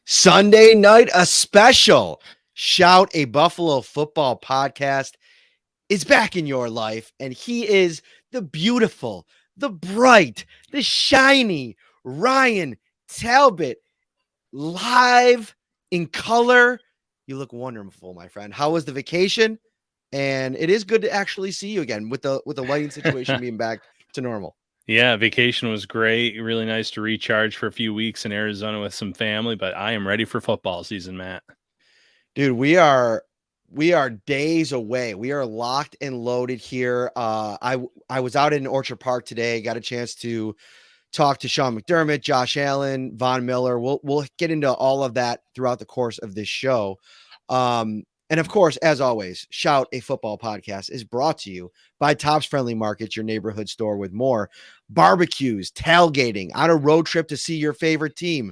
Sunday night, a special Shout a Buffalo Football podcast is back in your life. And he is the beautiful, the bright, the shiny Ryan Talbot, live in color. You look wonderful, my friend. How was the vacation? And it is good to actually see you again with the lighting situation being back to normal. Yeah, vacation was great. Really nice to recharge for a few weeks in Arizona with some family, but I am ready for football season, Matt. Dude, we are days away. We are locked and loaded here. I was out in Orchard Park today, got a chance to talk to Sean McDermott, Josh Allen, Von Miller. We'll get into all of that throughout the course of this show. And of course, as always, Shout a Football podcast is brought to you by Tops Friendly Markets, your neighborhood store with more barbecues, tailgating, on a road trip to see your favorite team.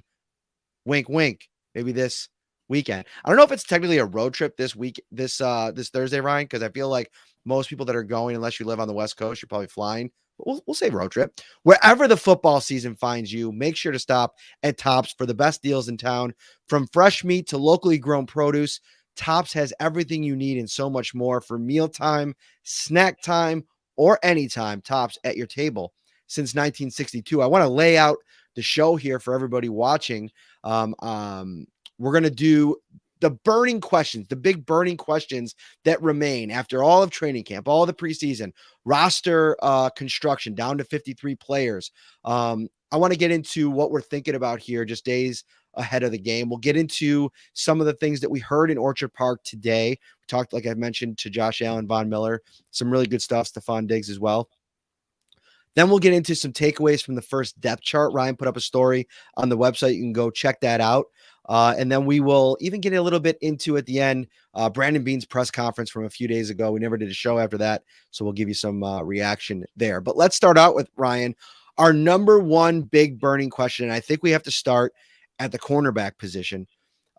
Wink, wink. Maybe this weekend. I don't know if it's technically a road trip this week, this Thursday, Ryan, because I feel like most people that are going, unless you live on the West Coast, you're probably flying. But we'll say road trip. Wherever the football season finds you, make sure to stop at Tops for the best deals in town. From fresh meat to locally grown produce, Tops has everything you need and so much more for mealtime, snack time, or anytime. Tops at your table since 1962. I want to lay out the show here for everybody watching. We're going to do the burning questions, the big burning questions that remain after all of training camp, all of the preseason, roster construction down to 53 players. I want to get into what we're thinking about here just days ahead of the game. We'll get into some of the things that we heard in Orchard Park today. We talked, like I mentioned, to Josh Allen, Von Miller, some really good stuff, Stephon Diggs as well. Then we'll get into some takeaways from the first depth chart. Ryan put up a story on the website. You can go check that out. And then we will even get a little bit into at the end, Brandon Beane's press conference from a few days ago. We never did a show after that, so we'll give you some reaction there. But let's start out with, Ryan, our number one big burning question. And I think we have to start at the cornerback position.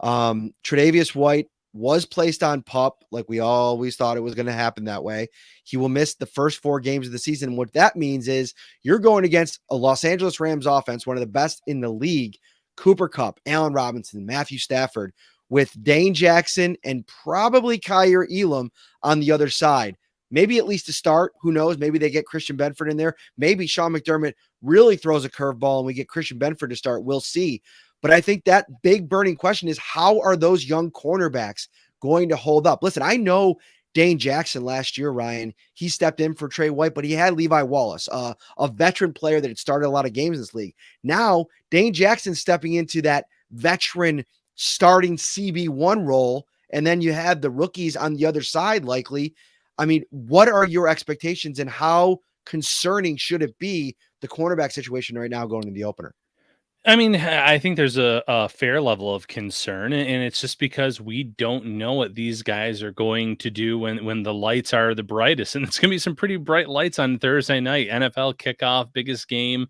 Tre'Davious White was placed on PUP, like we always thought it was going to happen that way. He will miss the first 4 games of the season. What that means is you're going against a Los Angeles Rams offense, one of the best in the league, Cooper Kupp, Allen Robinson, Matthew Stafford, with Dane Jackson and probably Kyer Elam on the other side. Maybe at least to start. Who knows? Maybe they get Christian Benford in there. Maybe Sean McDermott really throws a curveball and we get Christian Benford to start. We'll see. But I think that big burning question is, how are those young cornerbacks going to hold up? Listen, I know Dane Jackson last year, Ryan, he stepped in for Trey White, but he had Levi Wallace, a veteran player that had started a lot of games in this league. Now, Dane Jackson stepping into that veteran starting CB1 role, and then you have the rookies on the other side likely. I mean, what are your expectations and how concerning should it be, the cornerback situation right now going into the opener? I mean, I think there's a fair level of concern, and it's just because we don't know what these guys are going to do when the lights are the brightest. And it's going to be some pretty bright lights on Thursday night. NFL kickoff, biggest game,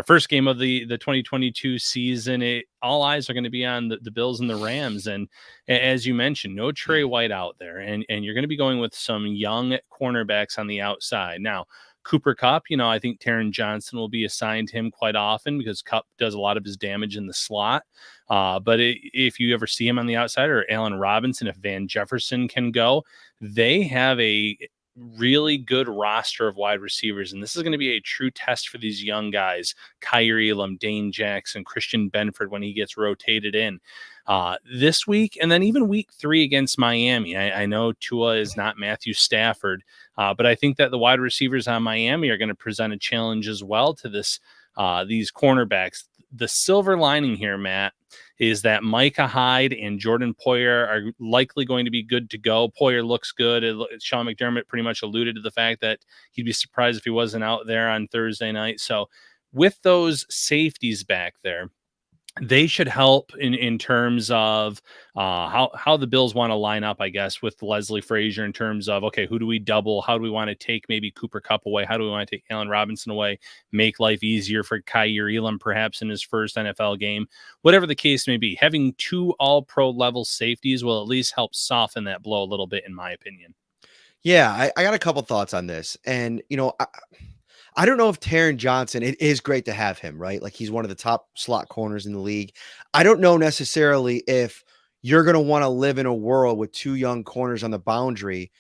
first game of the 2022 season. All eyes are going to be on the Bills and the Rams. And as you mentioned, no Trey White out there. And you're going to be going with some young cornerbacks on the outside. Now, Cooper Kupp, I think Taron Johnson will be assigned him quite often because Kupp does a lot of his damage in the slot. But if you ever see him on the outside, or Allen Robinson, if Van Jefferson can go, they have a really good roster of wide receivers. And this is going to be a true test for these young guys, Kyer Elam, Dane Jackson, Christian Benford, when he gets rotated in this week. And then even week 3 against Miami. I know Tua is not Matthew Stafford, but I think that the wide receivers on Miami are going to present a challenge as well to these cornerbacks. The silver lining here, Matt, is that Micah Hyde and Jordan Poyer are likely going to be good to go. Poyer looks good. Sean McDermott pretty much alluded to the fact that he'd be surprised if he wasn't out there on Thursday night. So with those safeties back there, they should help in terms of how the Bills want to line up, I guess, with Leslie Frazier in terms of, okay, who do we double? How do we want to take maybe Cooper Kupp away? How do we want to take Allen Robinson away? Make life easier for Kyer Elam, perhaps in his first NFL game. Whatever the case may be, having 2 all-pro level safeties will at least help soften that blow a little bit, in my opinion. Yeah, I got a couple thoughts on this. And, I don't know if Taron Johnson, it is great to have him, right? Like he's one of the top slot corners in the league. I don't know necessarily if you're going to want to live in a world with two young corners on the boundary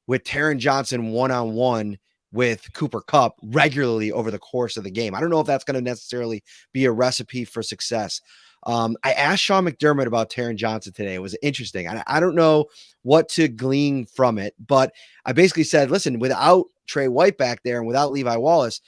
with Taron Johnson one-on-one with Cooper Kupp regularly over the course of the game. I don't know if that's going to necessarily be a recipe for success. I asked Sean McDermott about Taron Johnson today. It was interesting. I don't know what to glean from it, but I basically said, listen, without Trey White back there and without Levi Wallace,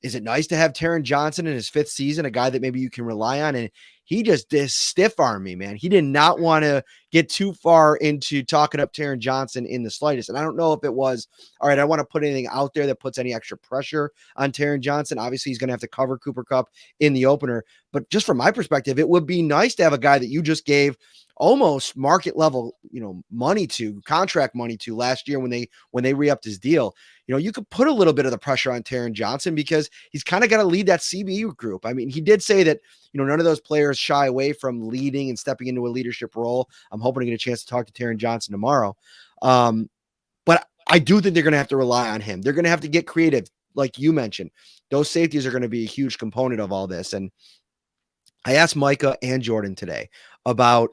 is it nice to have Taron Johnson in his 5th season, a guy that maybe you can rely on? And he just did stiff arm me, man. He did not want to get too far into talking up Taron Johnson in the slightest. And I don't know if it was, all right, I want to put anything out there that puts any extra pressure on Taron Johnson. Obviously, he's going to have to cover Cooper Kupp in the opener. But just from my perspective, it would be nice to have a guy that you just gave almost market level, money to, contract money to last year when they re-upped his deal. You could put a little bit of the pressure on Taron Johnson because he's kind of got to lead that CBU group. I mean, he did say that, none of those players shy away from leading and stepping into a leadership role. I'm hoping to get a chance to talk to Taron Johnson tomorrow. But I do think they're going to have to rely on him. They're going to have to get creative. Like you mentioned, those safeties are going to be a huge component of all this. And I asked Micah and Jordan today about,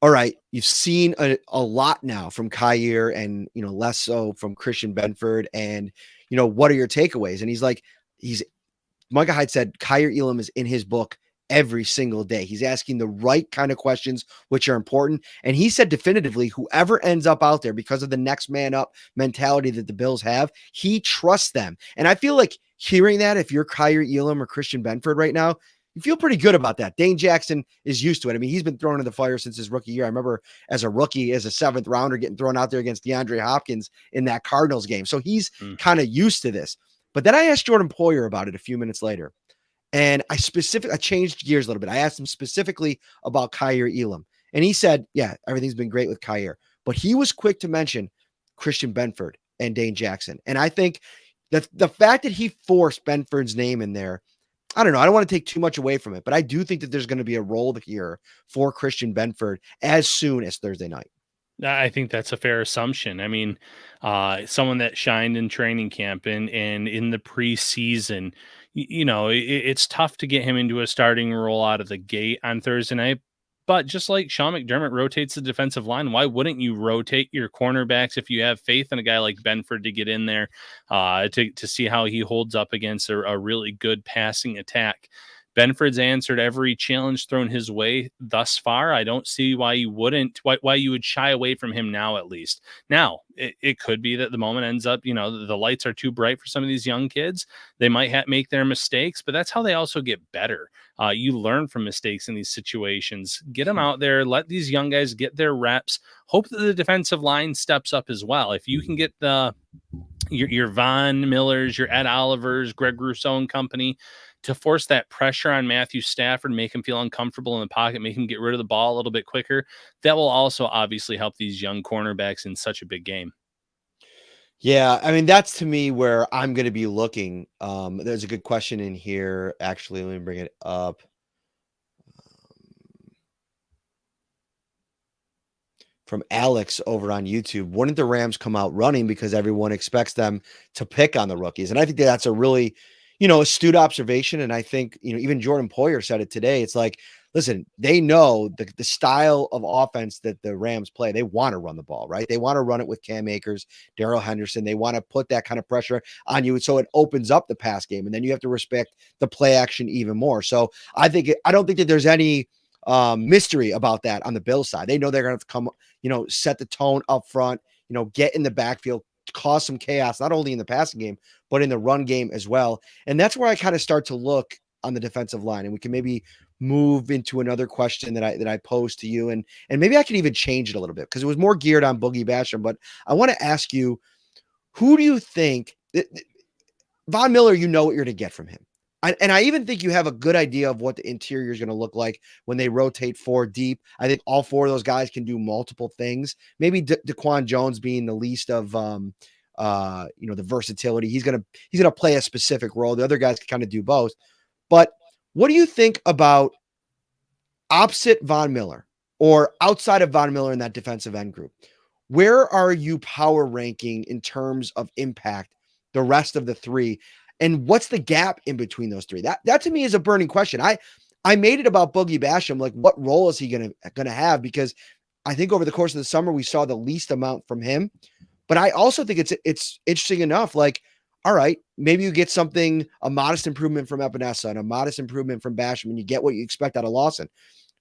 all right, you've seen a lot now from Kyer and, less so from Christian Benford. And, what are your takeaways? And he's like, Micah Hyde said, Kyer Elam is in his book every single day. He's asking the right kind of questions, which are important. And he said definitively, whoever ends up out there, because of the next man up mentality that the Bills have, he trusts them. And I feel like hearing that, if you're Kyer Elam or Christian Benford right now, you feel pretty good about that. Dane Jackson is used to it. I mean, he's been thrown in the fire since his rookie year. I remember as a rookie, as a 7th rounder, getting thrown out there against DeAndre Hopkins in that Cardinals game. So he's kind of used to this. But then I asked Jordan Poyer about it a few minutes later. And I changed gears a little bit. I asked him specifically about Kyer Elam. And he said, yeah, everything's been great with Kyer. But he was quick to mention Christian Benford and Dane Jackson. And I think that the fact that he forced Benford's name in there, I don't know. I don't want to take too much away from it, but I do think that there's going to be a role here for Christian Benford as soon as Thursday night. I think that's a fair assumption. I mean, someone that shined in training camp and in the preseason, it's tough to get him into a starting role out of the gate on Thursday night. But just like Sean McDermott rotates the defensive line, why wouldn't you rotate your cornerbacks if you have faith in a guy like Benford to get in there to see how he holds up against a really good passing attack? Benford's answered every challenge thrown his way thus far. I don't see why you wouldn't, why you would shy away from him now, at least. Now, it could be that the moment ends up, the lights are too bright for some of these young kids. They might make their mistakes, but that's how they also get better. You learn from mistakes in these situations. Get them out there. Let these young guys get their reps. Hope that the defensive line steps up as well. If you can get your Von Millers, your Ed Olivers, Greg Rousseau and company to force that pressure on Matthew Stafford, make him feel uncomfortable in the pocket, make him get rid of the ball a little bit quicker. That will also obviously help these young cornerbacks in such a big game. Yeah, I mean, that's to me where I'm going to be looking. There's a good question in here. Actually, let me bring it up. From Alex over on YouTube. Wouldn't the Rams come out running because everyone expects them to pick on the rookies? And I think that's a really, astute observation. And I think, even Jordan Poyer said it today. It's like, listen, they know the style of offense that the Rams play. They want to run the ball, right? They want to run it with Cam Akers, Darrell Henderson. They want to put that kind of pressure on you. So it opens up the pass game. And then you have to respect the play action even more. So I don't think that there's any mystery about that on the Bills side. They know they're going to come, set the tone up front, get in the backfield, cause some chaos, not only in the passing game, but in the run game as well. And that's where I kind of start to look on the defensive line. And we can maybe move into another question that I posed to you. And maybe I could even change it a little bit because it was more geared on Boogie Basham. But I want to ask you, who do you think Von Miller, what you're going to get from him? And I even think you have a good idea of what the interior is going to look like when they rotate 4 deep. I think all 4 of those guys can do multiple things. Maybe Daquan Jones being the least of, the versatility. He's going to play a specific role. The other guys can kind of do both. But what do you think about opposite Von Miller or outside of Von Miller in that defensive end group? Where are you power ranking in terms of impact the rest of the 3? And what's the gap in between those three? That to me is a burning question. I made it about Boogie Basham. Like, what role is he gonna have? Because I think over the course of the summer, we saw the least amount from him. But I also think it's interesting enough. Like, all right, maybe you get a modest improvement from Epinesa and a modest improvement from Basham, and you get what you expect out of Lawson.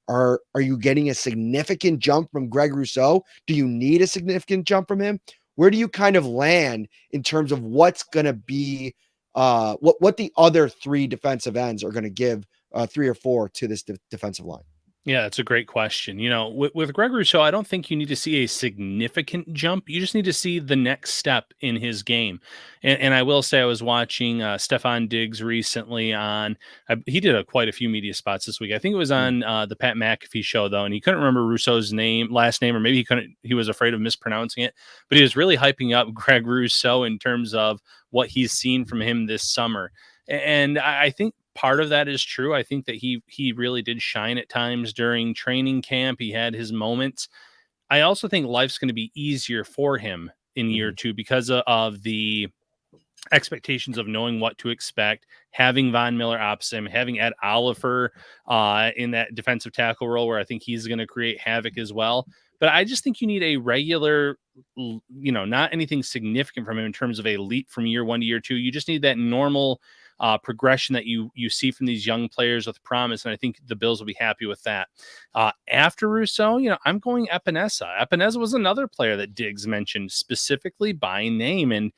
Are you getting a significant jump from Greg Rousseau? Do you need a significant jump from him? Where do you kind of land in terms of what's going to be what the other three defensive ends are going to give 3 or 4 to this defensive line? Yeah, that's a great question. With Greg Rousseau, I don't think you need to see a significant jump. You just need to see the next step in his game. And I will say, I was watching Stefan Diggs recently he did quite a few media spots this week. I think it was on the Pat McAfee show, though, and he couldn't remember Rousseau's last name, or maybe he was afraid of mispronouncing it. But he was really hyping up Greg Rousseau in terms of what he's seen from him this summer. And I think part of that is true. I think that he really did shine at times during training camp. He had his moments. I also think life's going to be easier for him in year 2 because of the expectations of knowing what to expect, having Von Miller opposite him, having Ed Oliver in that defensive tackle role where I think he's going to create havoc as well. But I just think you need a regular, not anything significant from him in terms of a leap from year 1 to year 2. You just need that normal progression that you see from these young players with promise, and I think the Bills will be happy with that. After Rousseau, I'm going Epinesa. Epinesa was another player that Diggs mentioned specifically by name, and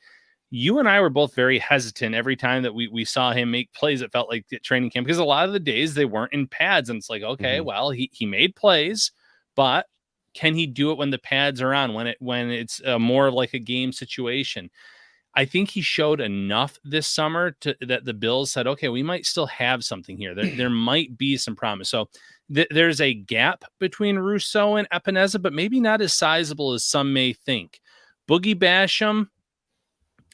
you and I were both very hesitant every time that we saw him make plays. It felt like at training camp, because a lot of the days they weren't in pads, and it's like, okay, well, he made plays, but can he do it when the pads are on, when it's more like a game situation? I think he showed enough this summer that the Bills said, okay, we might still have something here. There might be some promise. So there's a gap between Rousseau and Epinesa, but maybe not as sizable as some may think. Boogie Basham,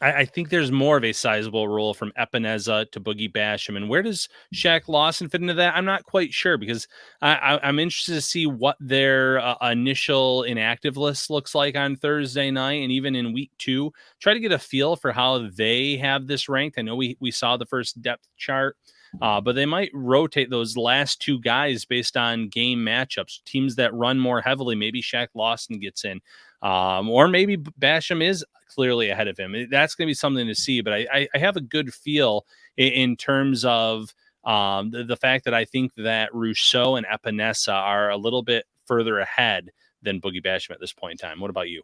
I think there's more of a sizable role from Epinesa to Boogie Basham. And where does Shaq Lawson fit into that? I'm not quite sure, because I'm interested to see what their initial inactive list looks like on Thursday night and even in week 2. Try to get a feel for how they have this ranked. I know we saw the first depth chart, but they might rotate those last 2 guys based on game matchups. Teams that run more heavily, maybe Shaq Lawson gets in. Or maybe Basham is clearly ahead of him. That's going to be something to see, but I have a good feel in terms of the fact that I think that Rousseau and Epinesa are a little bit further ahead than Boogie Basham at this point in time. What about you?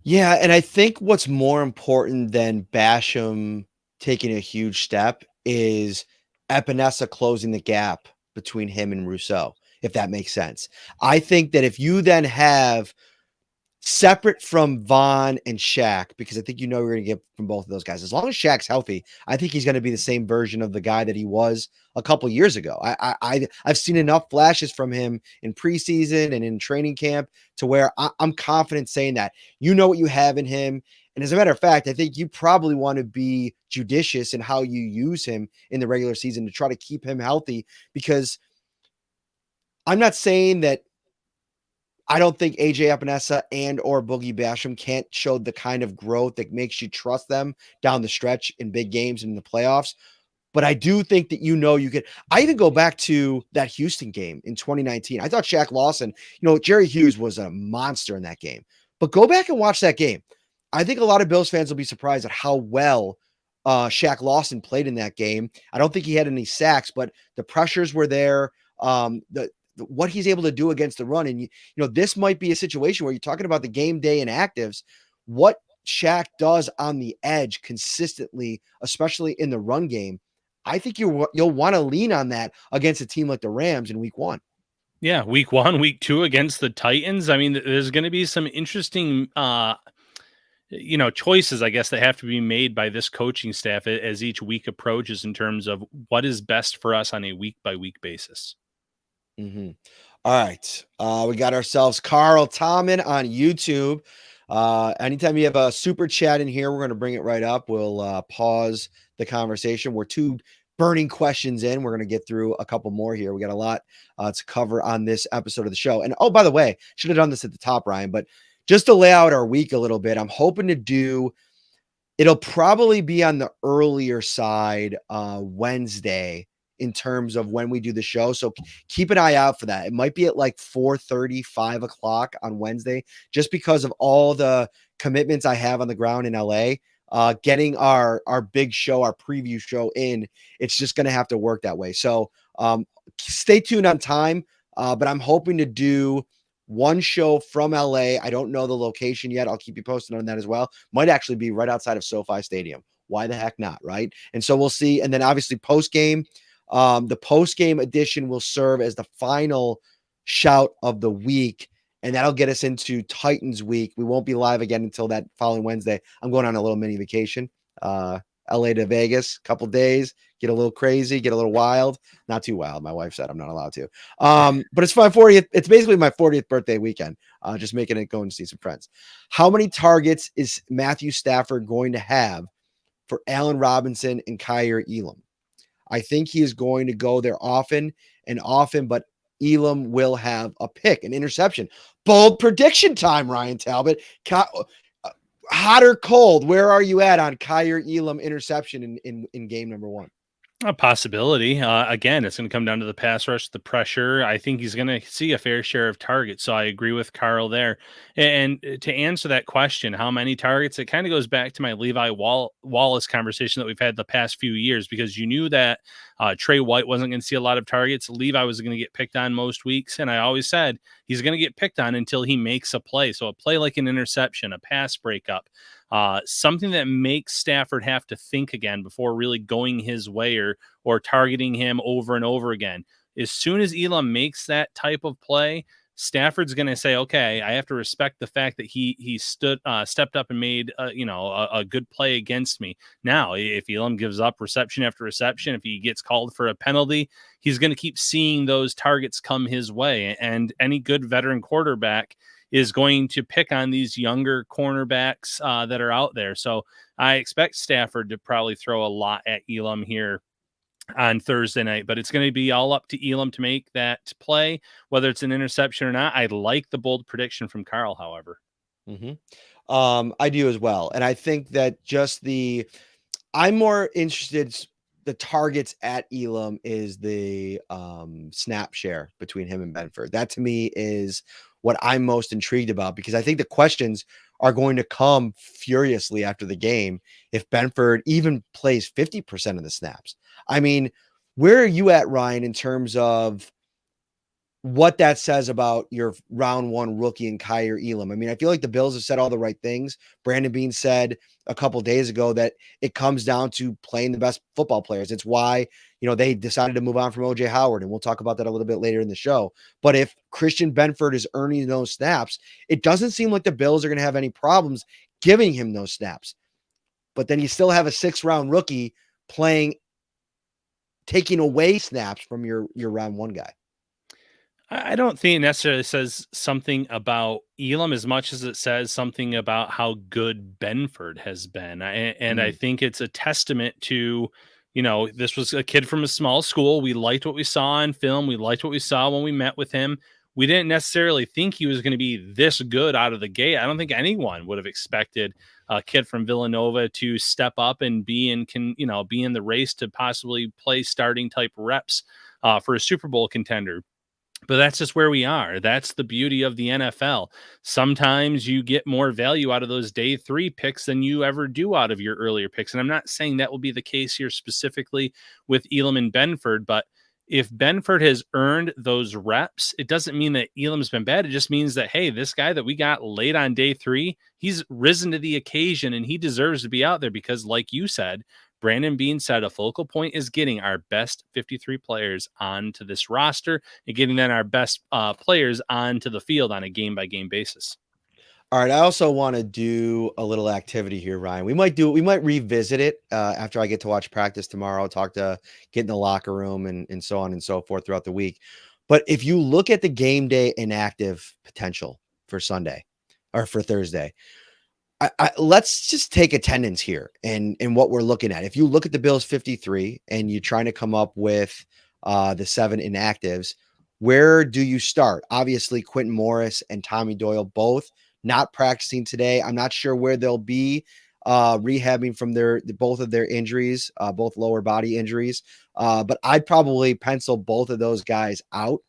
Yeah, and I think what's more important than Basham taking a huge step is Epinesa closing the gap between him and Rousseau, if that makes sense. I think that if you then have, separate from Von and Shaq, because I think you're going to get from both of those guys. As long as Shaq's healthy, I think he's going to be the same version of the guy that he was a couple years ago. I've seen enough flashes from him in preseason and in training camp to where I'm confident saying that you know what you have in him. And as a matter of fact, I think you probably want to be judicious in how you use him in the regular season to try to keep him healthy, because I'm not saying that I don't think AJ Epinesa and or Boogie Basham can't show the kind of growth that makes you trust them down the stretch in big games and in the playoffs. But I do think that you could. I even go back to that Houston game in 2019. I thought Shaq Lawson, Jerry Hughes was a monster in that game. But go back and watch that game. I think a lot of Bills fans will be surprised at how well Shaq Lawson played in that game. I don't think he had any sacks, but the pressures were there. What he's able to do against the run. And, this might be a situation where you're talking about the game day inactives, what Shaq does on the edge consistently, especially in the run game. I think you'll want to lean on that against a team like the Rams in week 1. Yeah. Week 1, week 2 against the Titans. I mean, there's going to be some interesting, choices, I guess, that have to be made by this coaching staff as each week approaches in terms of what is best for us on a week by week basis. Mm-hmm. All right. We got ourselves Carl Tommen on YouTube. Anytime you have a super chat in here, we're going to bring it right up. We'll pause the conversation. We're 2 burning questions in. We're going to get through a couple more here. We got a lot to cover on this episode of the show. And by the way, should have done this at the top, Ryan, but just to lay out our week a little bit, I'm hoping to do It'll probably be on the earlier side Wednesday in terms of when we do the show. So keep an eye out for that. It might be at like 4:30, 5 o'clock on Wednesday, just because of all the commitments I have on the ground in LA. Getting our big show, our preview show in, it's just going to have to work that way. So stay tuned on time, but I'm hoping to do one show from LA. I don't know the location yet. I'll keep you posted on that as well. Might actually be right outside of SoFi Stadium. Why the heck not, right? And so we'll see. And then obviously post game, the post game edition will serve as the final shout of the week, and that'll get us into Titans week. We won't be live again until that following Wednesday. I'm going on a little mini vacation, LA to Vegas, couple days, get a little crazy, get a little wild. Not too wild. My wife said I'm not allowed to. But it's my 40th. It's basically my 40th birthday weekend. Just making it go and see some friends. How many targets is Matthew Stafford going to have for Allen Robinson and Kyer Elam? I think he is going to go there often, but Elam will have a pick, an interception. Bold prediction time, Ryan Talbot. Hot or cold? Where are you at on Kyer Elam interception in game number 1? A possibility. Again, it's going to come down to the pass rush, the pressure. I think he's going to see a fair share of targets. So I agree with Carl there. And to answer that question, how many targets? It kind of goes back to my Levi Wallace conversation that we've had the past few years, because you knew that Trey White wasn't going to see a lot of targets. Levi was going to get picked on most weeks. And I always said he's going to get picked on until he makes a play. So a play like an interception, a pass breakup, something that makes Stafford have to think again before really going his way or targeting him over and over again. As soon as Elam makes that type of play, Stafford's going to say, okay, I have to respect the fact that he stepped up and made a good play against me. Now, if Elam gives up reception after reception, if he gets called for a penalty, he's going to keep seeing those targets come his way. And any good veteran quarterback is going to pick on these younger cornerbacks that are out there. So I expect Stafford to probably throw a lot at Elam here on Thursday night, but it's going to be all up to Elam to make that play, whether it's an interception or not. I like the bold prediction from Carl, however. I do as well. And I think that I'm more interested. The targets at Elam is the snap share between him and Benford. That to me is what I'm most intrigued about, because I think the questions are going to come furiously after the game if Benford even plays 50% of the snaps. I mean, where are you at, Ryan, in terms of what that says about your round 1 rookie and Kyer Elam? I mean, I feel like the Bills have said all the right things. Brandon Beane said a couple days ago that it comes down to playing the best football players. It's why, they decided to move on from OJ Howard, and we'll talk about that a little bit later in the show. But if Christian Benford is earning those snaps, it doesn't seem like the Bills are going to have any problems giving him those snaps. But then you still have a 6th-round rookie taking away snaps from your round 1 guy. I don't think it necessarily says something about Elam as much as it says something about how good Benford has been. I think it's a testament to, this was a kid from a small school. We liked what we saw on film. We liked what we saw when we met with him. We didn't necessarily think he was going to be this good out of the gate. I don't think anyone would have expected a kid from Villanova to step up and be in the race to possibly play starting type reps for a Super Bowl contender. But that's just where we are. That's the beauty of the NFL. Sometimes you get more value out of those day 3 picks than you ever do out of your earlier picks. And I'm not saying that will be the case here specifically with Elam and Benford, but if Benford has earned those reps, it doesn't mean that Elam's been bad. It just means that, hey, this guy that we got late on day 3, he's risen to the occasion and he deserves to be out there because, like you said, Brandon Beane said a focal point is getting our best 53 players onto this roster and getting then our best players onto the field on a game-by-game basis. All right. I also want to do a little activity here, Ryan. We might revisit it after I get to watch practice tomorrow, get in the locker room and so on and so forth throughout the week. But if you look at the game day inactive potential for Sunday or for Thursday, let's just take attendance here and what we're looking at. If you look at the Bills 53 and you're trying to come up with the 7 inactives, where do you start? Obviously, Quentin Morris and Tommy Doyle both not practicing today. I'm not sure where they'll be rehabbing from both of their injuries, both lower body injuries. But I'd probably pencil both of those guys out.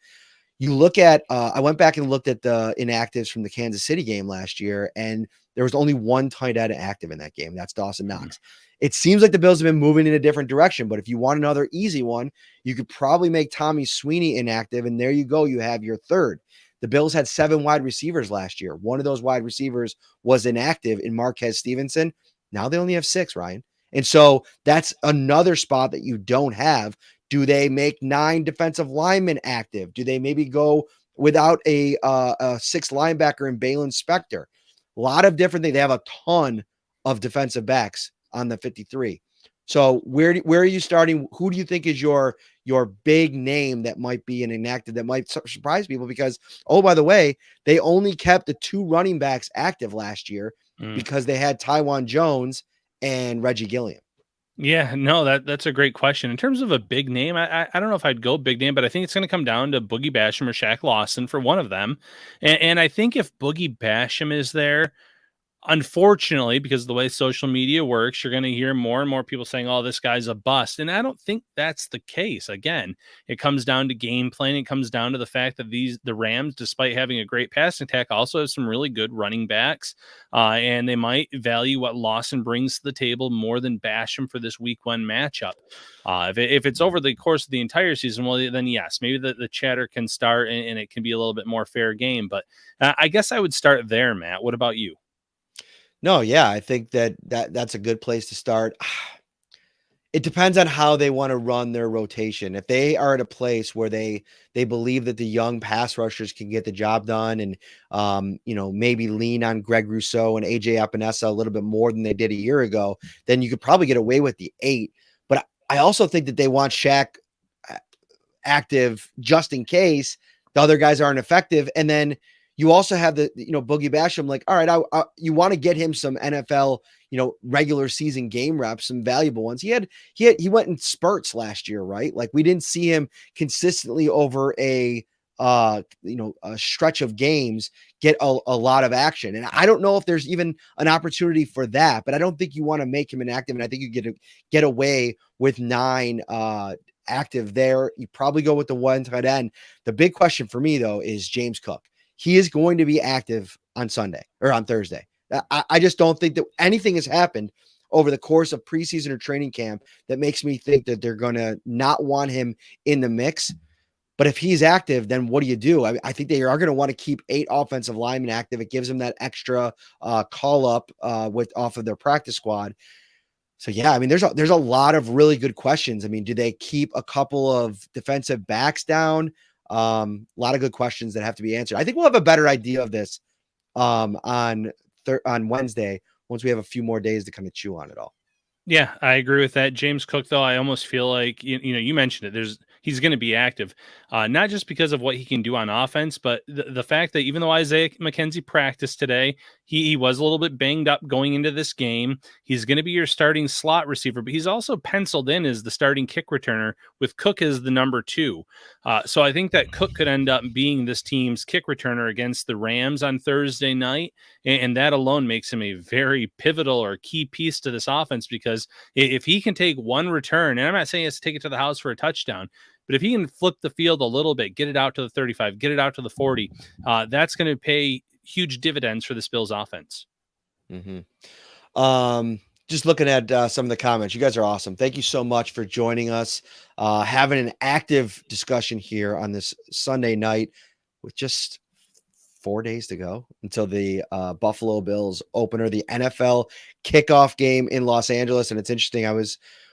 You look at, I went back and looked at the inactives from the Kansas City game last year, and there was only one tight end active in that game. That's Dawson Knox. It seems like the Bills have been moving in a different direction, but if you want another easy one, you could probably make Tommy Sweeney inactive, and there you go. You have your third. The Bills had 7 wide receivers last year. One of those wide receivers was inactive in Marquez Stevenson. Now they only have 6, Ryan. And so that's another spot that you don't have. Do they make 9 defensive linemen active? Do they maybe go without a 6 linebacker in Balin Spector? A lot of different things. They have a ton of defensive backs on the 53. So where are you starting? Who do you think is your big name that might be an inactive that might surprise people? Because, oh, by the way, they only kept the 2 running backs active last year because they had Tywan Jones and Reggie Gilliam. Yeah, no, that's a great question. In terms of a big name, I don't know if I'd go big name, but I think it's going to come down to Boogie Basham or Shaq Lawson for one of them. And I think if Boogie Basham is there, unfortunately, because of the way social media works, you're going to hear more and more people saying, oh, this guy's a bust. And I don't think that's the case. Again, it comes down to game planning. It comes down to the fact that the Rams, despite having a great passing attack, also have some really good running backs. And they might value what Lawson brings to the table more than Basham for this week 1 matchup. If it's over the course of the entire season, well, then yes, maybe the chatter can start and it can be a little bit more fair game. But I guess I would start there, Matt. What about you? No, yeah, I think that's a good place to start. It depends on how they want to run their rotation. If they are at a place where they believe that the young pass rushers can get the job done and maybe lean on Greg Rousseau and AJ Epinesa a little bit more than they did a year ago, then you could probably get away with the 8. But I also think that they want Shaq active just in case the other guys aren't effective. And then you also have the Boogie Basham. Like, all right, you want to get him some NFL regular season game reps, some valuable ones. He went in spurts last year, right? Like we didn't see him consistently over a stretch of games get a lot of action. And I don't know if there's even an opportunity for that, but I don't think you want to make him inactive. And I think you get away with 9 active there. You probably go with the 1 tight end. The big question for me though is James Cook. He is going to be active on Sunday or on Thursday. I just don't think that anything has happened over the course of preseason or training camp that makes me think that they're going to not want him in the mix. But if he's active, then what do you do? I think they are going to want to keep 8 offensive linemen active. It gives them that extra call up off of their practice squad. So yeah, I mean, there's a lot of really good questions. I mean, do they keep a couple of defensive backs down? A lot of good questions that have to be answered. I think we'll have a better idea of this on Wednesday once we have a few more days to kind of chew on it all. Yeah, I agree with that. James Cook, though, I almost feel like you mentioned it. He's going to be active, not just because of what he can do on offense, but the fact that even though Isaiah McKenzie practiced today, he was a little bit banged up going into this game. He's going to be your starting slot receiver, but he's also penciled in as the starting kick returner with Cook as the number 2. So I think that Cook could end up being this team's kick returner against the Rams on Thursday night, and that alone makes him a very pivotal or key piece to this offense because if he can take one return, and I'm not saying he has to take it to the house for a touchdown, but if he can flip the field a little bit, get it out to the 35, get it out to the 40, that's going to pay huge dividends for this Bills offense. Mm-hmm. Just looking at some of the comments, you guys are awesome. Thank you so much for joining us, having an active discussion here on this Sunday night with just 4 days to go until the Buffalo Bills opener, the NFL kickoff game in Los Angeles. And it's interesting.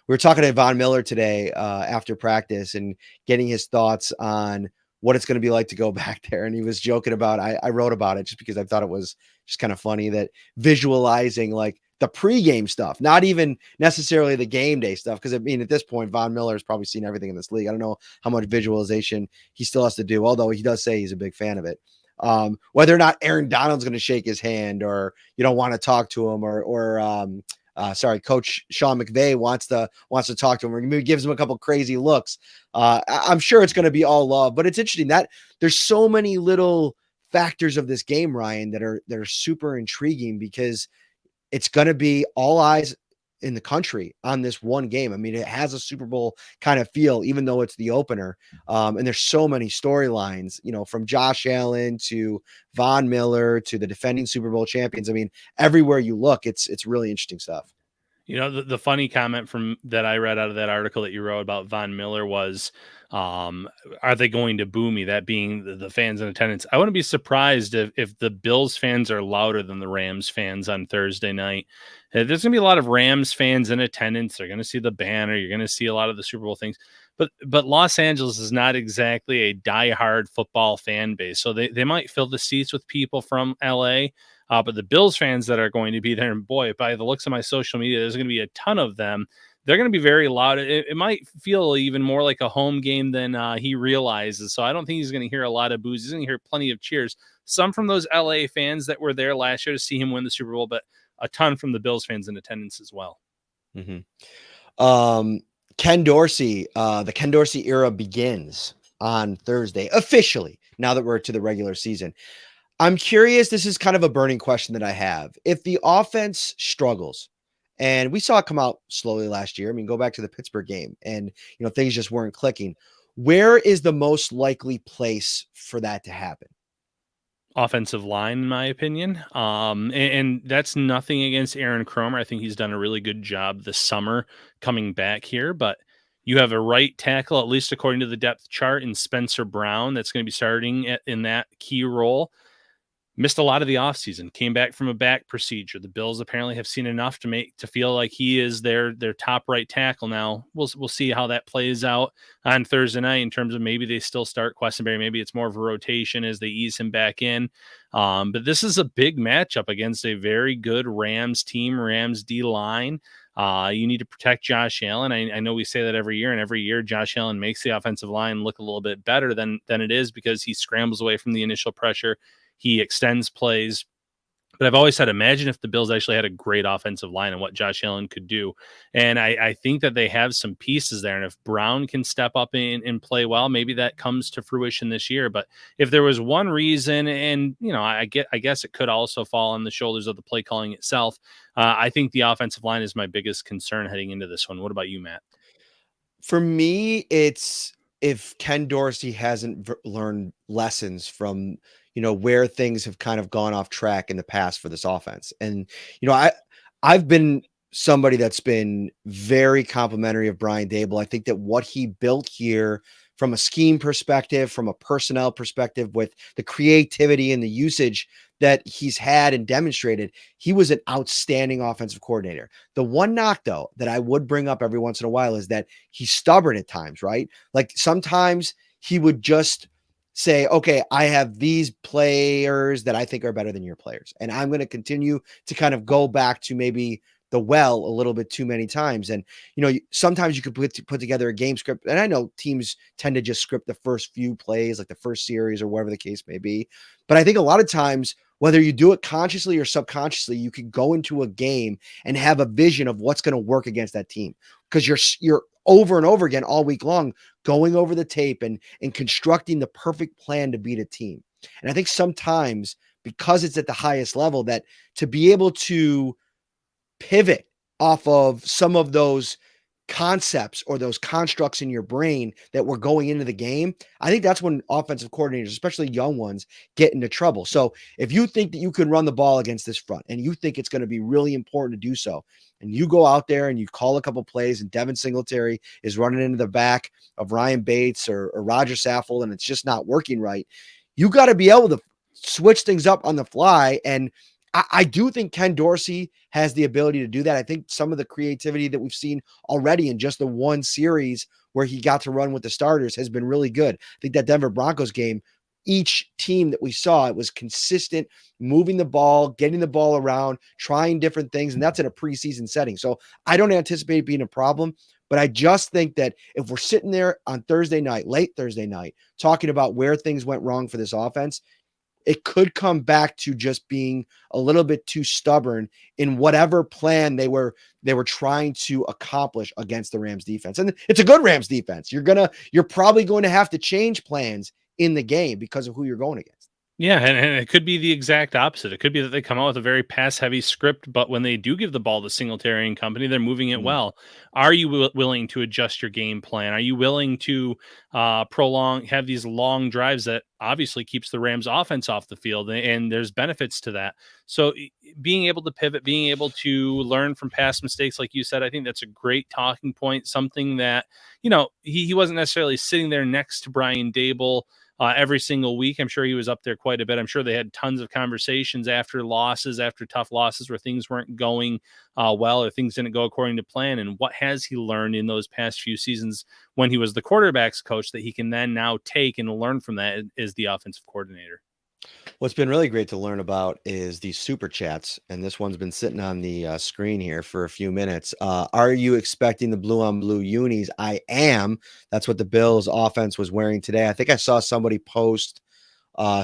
We were talking to Von Miller today after practice and getting his thoughts on what it's going to be like to go back there. And he was joking about, I wrote about it just because I thought it was just kind of funny that visualizing like the pregame stuff, not even necessarily the game day stuff. Cause I mean, at this point, Von Miller has probably seen everything in this league. I don't know how much visualization he still has to do, although he does say he's a big fan of it. Whether or not Aaron Donald's going to shake his hand or you don't want to talk to him or Coach Sean McVay wants to talk to him or maybe gives him a couple crazy looks. I'm sure it's going to be all love, but it's interesting that there's so many little factors of this game, Ryan, that are super intriguing because it's going to be all eyes in the country on this one game. I mean, it has a Super Bowl kind of feel, even though it's the opener. And there's so many storylines, from Josh Allen to Von Miller to the defending Super Bowl champions. I mean, everywhere you look, it's really interesting stuff. The funny comment from that I read out of that article that you wrote about Von Miller was, are they going to boo me? That being the fans in attendance. I wouldn't be surprised if the Bills fans are louder than the Rams fans on Thursday night. There's going to be a lot of Rams fans in attendance. They're going to see the banner. You're going to see a lot of the Super Bowl things. But Los Angeles is not exactly a diehard football fan base. So they might fill the seats with people from LA. But the Bills fans that are going to be there, and boy, by the looks of my social media, there's going to be a ton of them. They're going to be very loud. It might feel even more like a home game than he realizes. So I don't think he's going to hear a lot of boos. He's going to hear plenty of cheers. Some from those LA fans that were there last year to see him win the Super Bowl, but a ton from the Bills fans in attendance as well. Mm-hmm. Ken Dorsey, the Ken Dorsey era begins on Thursday, officially, now that we're to the regular season. I'm curious, this is kind of a burning question that I have. If the offense struggles, and we saw it come out slowly last year, I mean, go back to the Pittsburgh game and, things just weren't clicking. Where is the most likely place for that to happen? Offensive line, in my opinion. And that's nothing against Aaron Kromer. I think he's done a really good job this summer coming back here, but you have a right tackle, at least according to the depth chart, in Spencer Brown, that's going to be starting in that key role. Missed a lot of the offseason, came back from a back procedure. The Bills apparently have seen enough to feel like he is their top right tackle now. We'll see how that plays out on Thursday night in terms of maybe they still start Questenberry. Maybe it's more of a rotation as they ease him back in. But this is a big matchup against a very good Rams team, Rams D-line. You need to protect Josh Allen. I know we say that every year, and every year Josh Allen makes the offensive line look a little bit better than it is because he scrambles away from the initial pressure. He extends plays. But I've always said, imagine if the Bills actually had a great offensive line and what Josh Allen could do. And I think that they have some pieces there. And if Brown can step up and play well, maybe that comes to fruition this year. But if there was one reason, and, I guess it could also fall on the shoulders of the play calling itself, I think the offensive line is my biggest concern heading into this one. What about you, Matt? For me, it's if Ken Dorsey hasn't learned lessons from where things have kind of gone off track in the past for this offense. And, I've been somebody that's been very complimentary of Brian Daboll. I think that what he built here from a scheme perspective, from a personnel perspective, with the creativity and the usage that he's had and demonstrated, he was an outstanding offensive coordinator. The one knock, though, that I would bring up every once in a while is that he's stubborn at times, right? Like sometimes he would just say, okay, I have these players that I think are better than your players. And I'm going to continue to kind of go back to maybe the well a little bit too many times. And, sometimes you could put together a game script. And I know teams tend to just script the first few plays, like the first series or whatever the case may be. But I think a lot of times, whether you do it consciously or subconsciously, you can go into a game and have a vision of what's going to work against that team, because you're over and over again all week long going over the tape and constructing the perfect plan to beat a team. And I think sometimes, because it's at the highest level, that to be able to pivot off of some of those concepts or those constructs in your brain that were going into the game, I think that's when offensive coordinators, especially young ones, get into trouble. So if you think that you can run the ball against this front and you think it's going to be really important to do so, and you go out there and you call a couple plays and Devin Singletary is running into the back of Ryan Bates or Roger Saffold and it's just not working right, you got to be able to switch things up on the fly. And I do think Ken Dorsey has the ability to do that. I think some of the creativity that we've seen already in just the one series where he got to run with the starters has been really good. I think that Denver Broncos game, each team that we saw, it was consistent, moving the ball, getting the ball around, trying different things, and that's in a preseason setting. So I don't anticipate it being a problem, but I just think that if we're sitting there on Thursday night, late Thursday night, talking about where things went wrong for this offense, it could come back to just being a little bit too stubborn in whatever plan they were trying to accomplish against the Rams defense. And it's a good Rams defense. You're probably going to have to change plans in the game because of who you're going against. Yeah, and it could be the exact opposite. It could be that they come out with a very pass-heavy script, but when they do give the ball to Singletary and company, they're moving it Mm. well. Are you willing to adjust your game plan? Are you willing to have these long drives that obviously keeps the Rams' offense off the field, and there's benefits to that. So being able to pivot, being able to learn from past mistakes, like you said, I think that's a great talking point. Something that he wasn't necessarily sitting there next to Brian Dable every single week. I'm sure he was up there quite a bit. I'm sure they had tons of conversations after tough losses where things weren't going well or things didn't go according to plan. And what has he learned in those past few seasons when he was the quarterbacks coach that he can then now take and learn from that as the offensive coordinator? What's been really great to learn about is these super chats, and this one's been sitting on the screen here for a few minutes. Are you expecting the blue on blue unis? I am. That's what the Bills offense was wearing today. I think I saw somebody post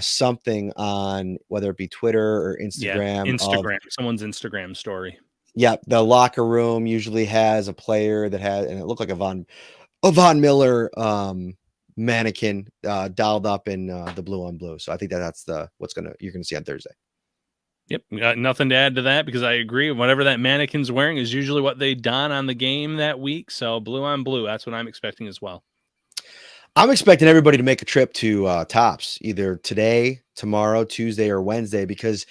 something on whether it be Twitter or Yeah, Instagram of Instagram, someone's Instagram story. yeah, the locker room usually has a player that had, and it looked like a Von Miller mannequin dialed up in the blue on blue. So I think that's you're gonna see on Thursday. Yep, got nothing to add to that because I agree. Whatever that mannequin's wearing is usually what they don on the game that week. So blue on blue, that's what I'm expecting as well. I'm expecting everybody to make a trip to Tops either today, tomorrow, Tuesday, or Wednesday because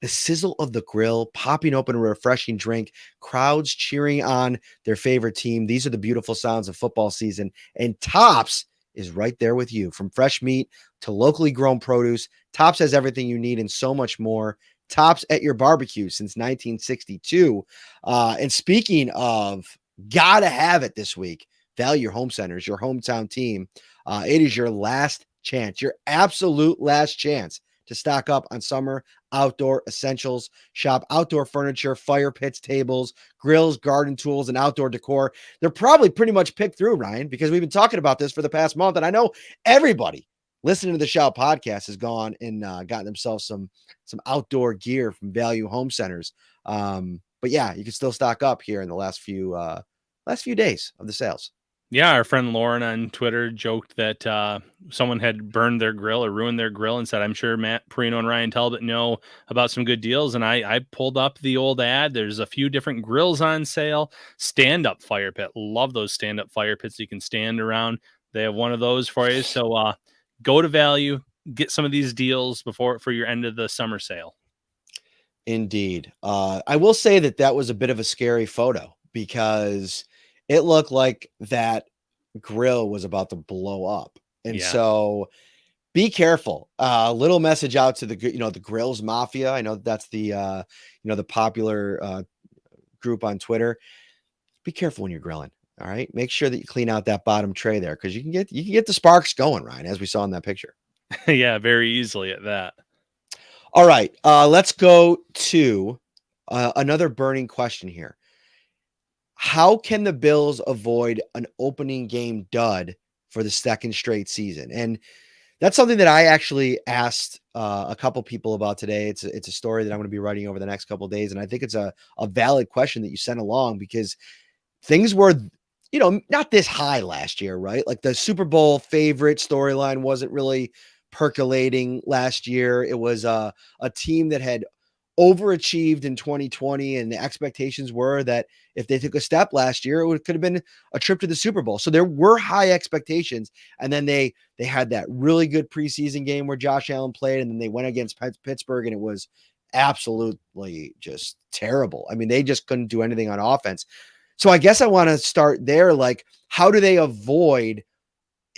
the sizzle of the grill, popping open a refreshing drink, crowds cheering on their favorite team. These are the beautiful sounds of football season. And Tops is right there with you. From fresh meat to locally grown produce, Tops has everything you need and so much more. Tops at your barbecue since 1962. And speaking of, gotta have it this week. Value Home Centers, your hometown team. It is your last chance, your absolute last chance to stock up on summer outdoor essentials. Shop outdoor furniture, fire pits, tables, grills, garden tools, and outdoor decor. They're probably pretty much picked through, Ryan, because we've been talking about this for the past month. And I know everybody listening to the Shout podcast has gone and gotten themselves some outdoor gear from Value Home Centers. But yeah, you can still stock up here in the last few days of the sales. Yeah, our friend Lauren on Twitter joked that someone had burned their grill or ruined their grill and said, I'm sure Matt Parrino and Ryan Talbot know about some good deals. And I pulled up the old ad. There's a few different grills on sale. Stand-up fire pit. Love those stand-up fire pits you can stand around. They have one of those for you. So go to Value, get some of these deals for your end of the summer sale. Indeed. I will say that was a bit of a scary photo because it looked like that grill was about to blow up. And Yeah. so be careful. Little message out to the Grills Mafia. I know that's the popular group on Twitter. Be careful when you're grilling. All right. Make sure that you clean out that bottom tray there because you can get the sparks going, Ryan, as we saw in that picture. Yeah, very easily at that. All right. Let's go to another burning question here. How can the Bills avoid an opening game dud for the second straight season? And that's something that I actually asked a couple people about today. It's a story that I'm going to be writing over the next couple of days, and I think it's a valid question that you sent along because things were, not this high last year, right? Like the Super Bowl favorite storyline wasn't really percolating last year. It was a team that had overachieved in 2020, and the expectations were that if they took a step last year, could have been a trip to the Super Bowl. So there were high expectations, and then they had that really good preseason game where Josh Allen played, and then they went against Pittsburgh, and it was absolutely just terrible. I mean, they just couldn't do anything on offense. So I guess I want to start there. Like, how do they avoid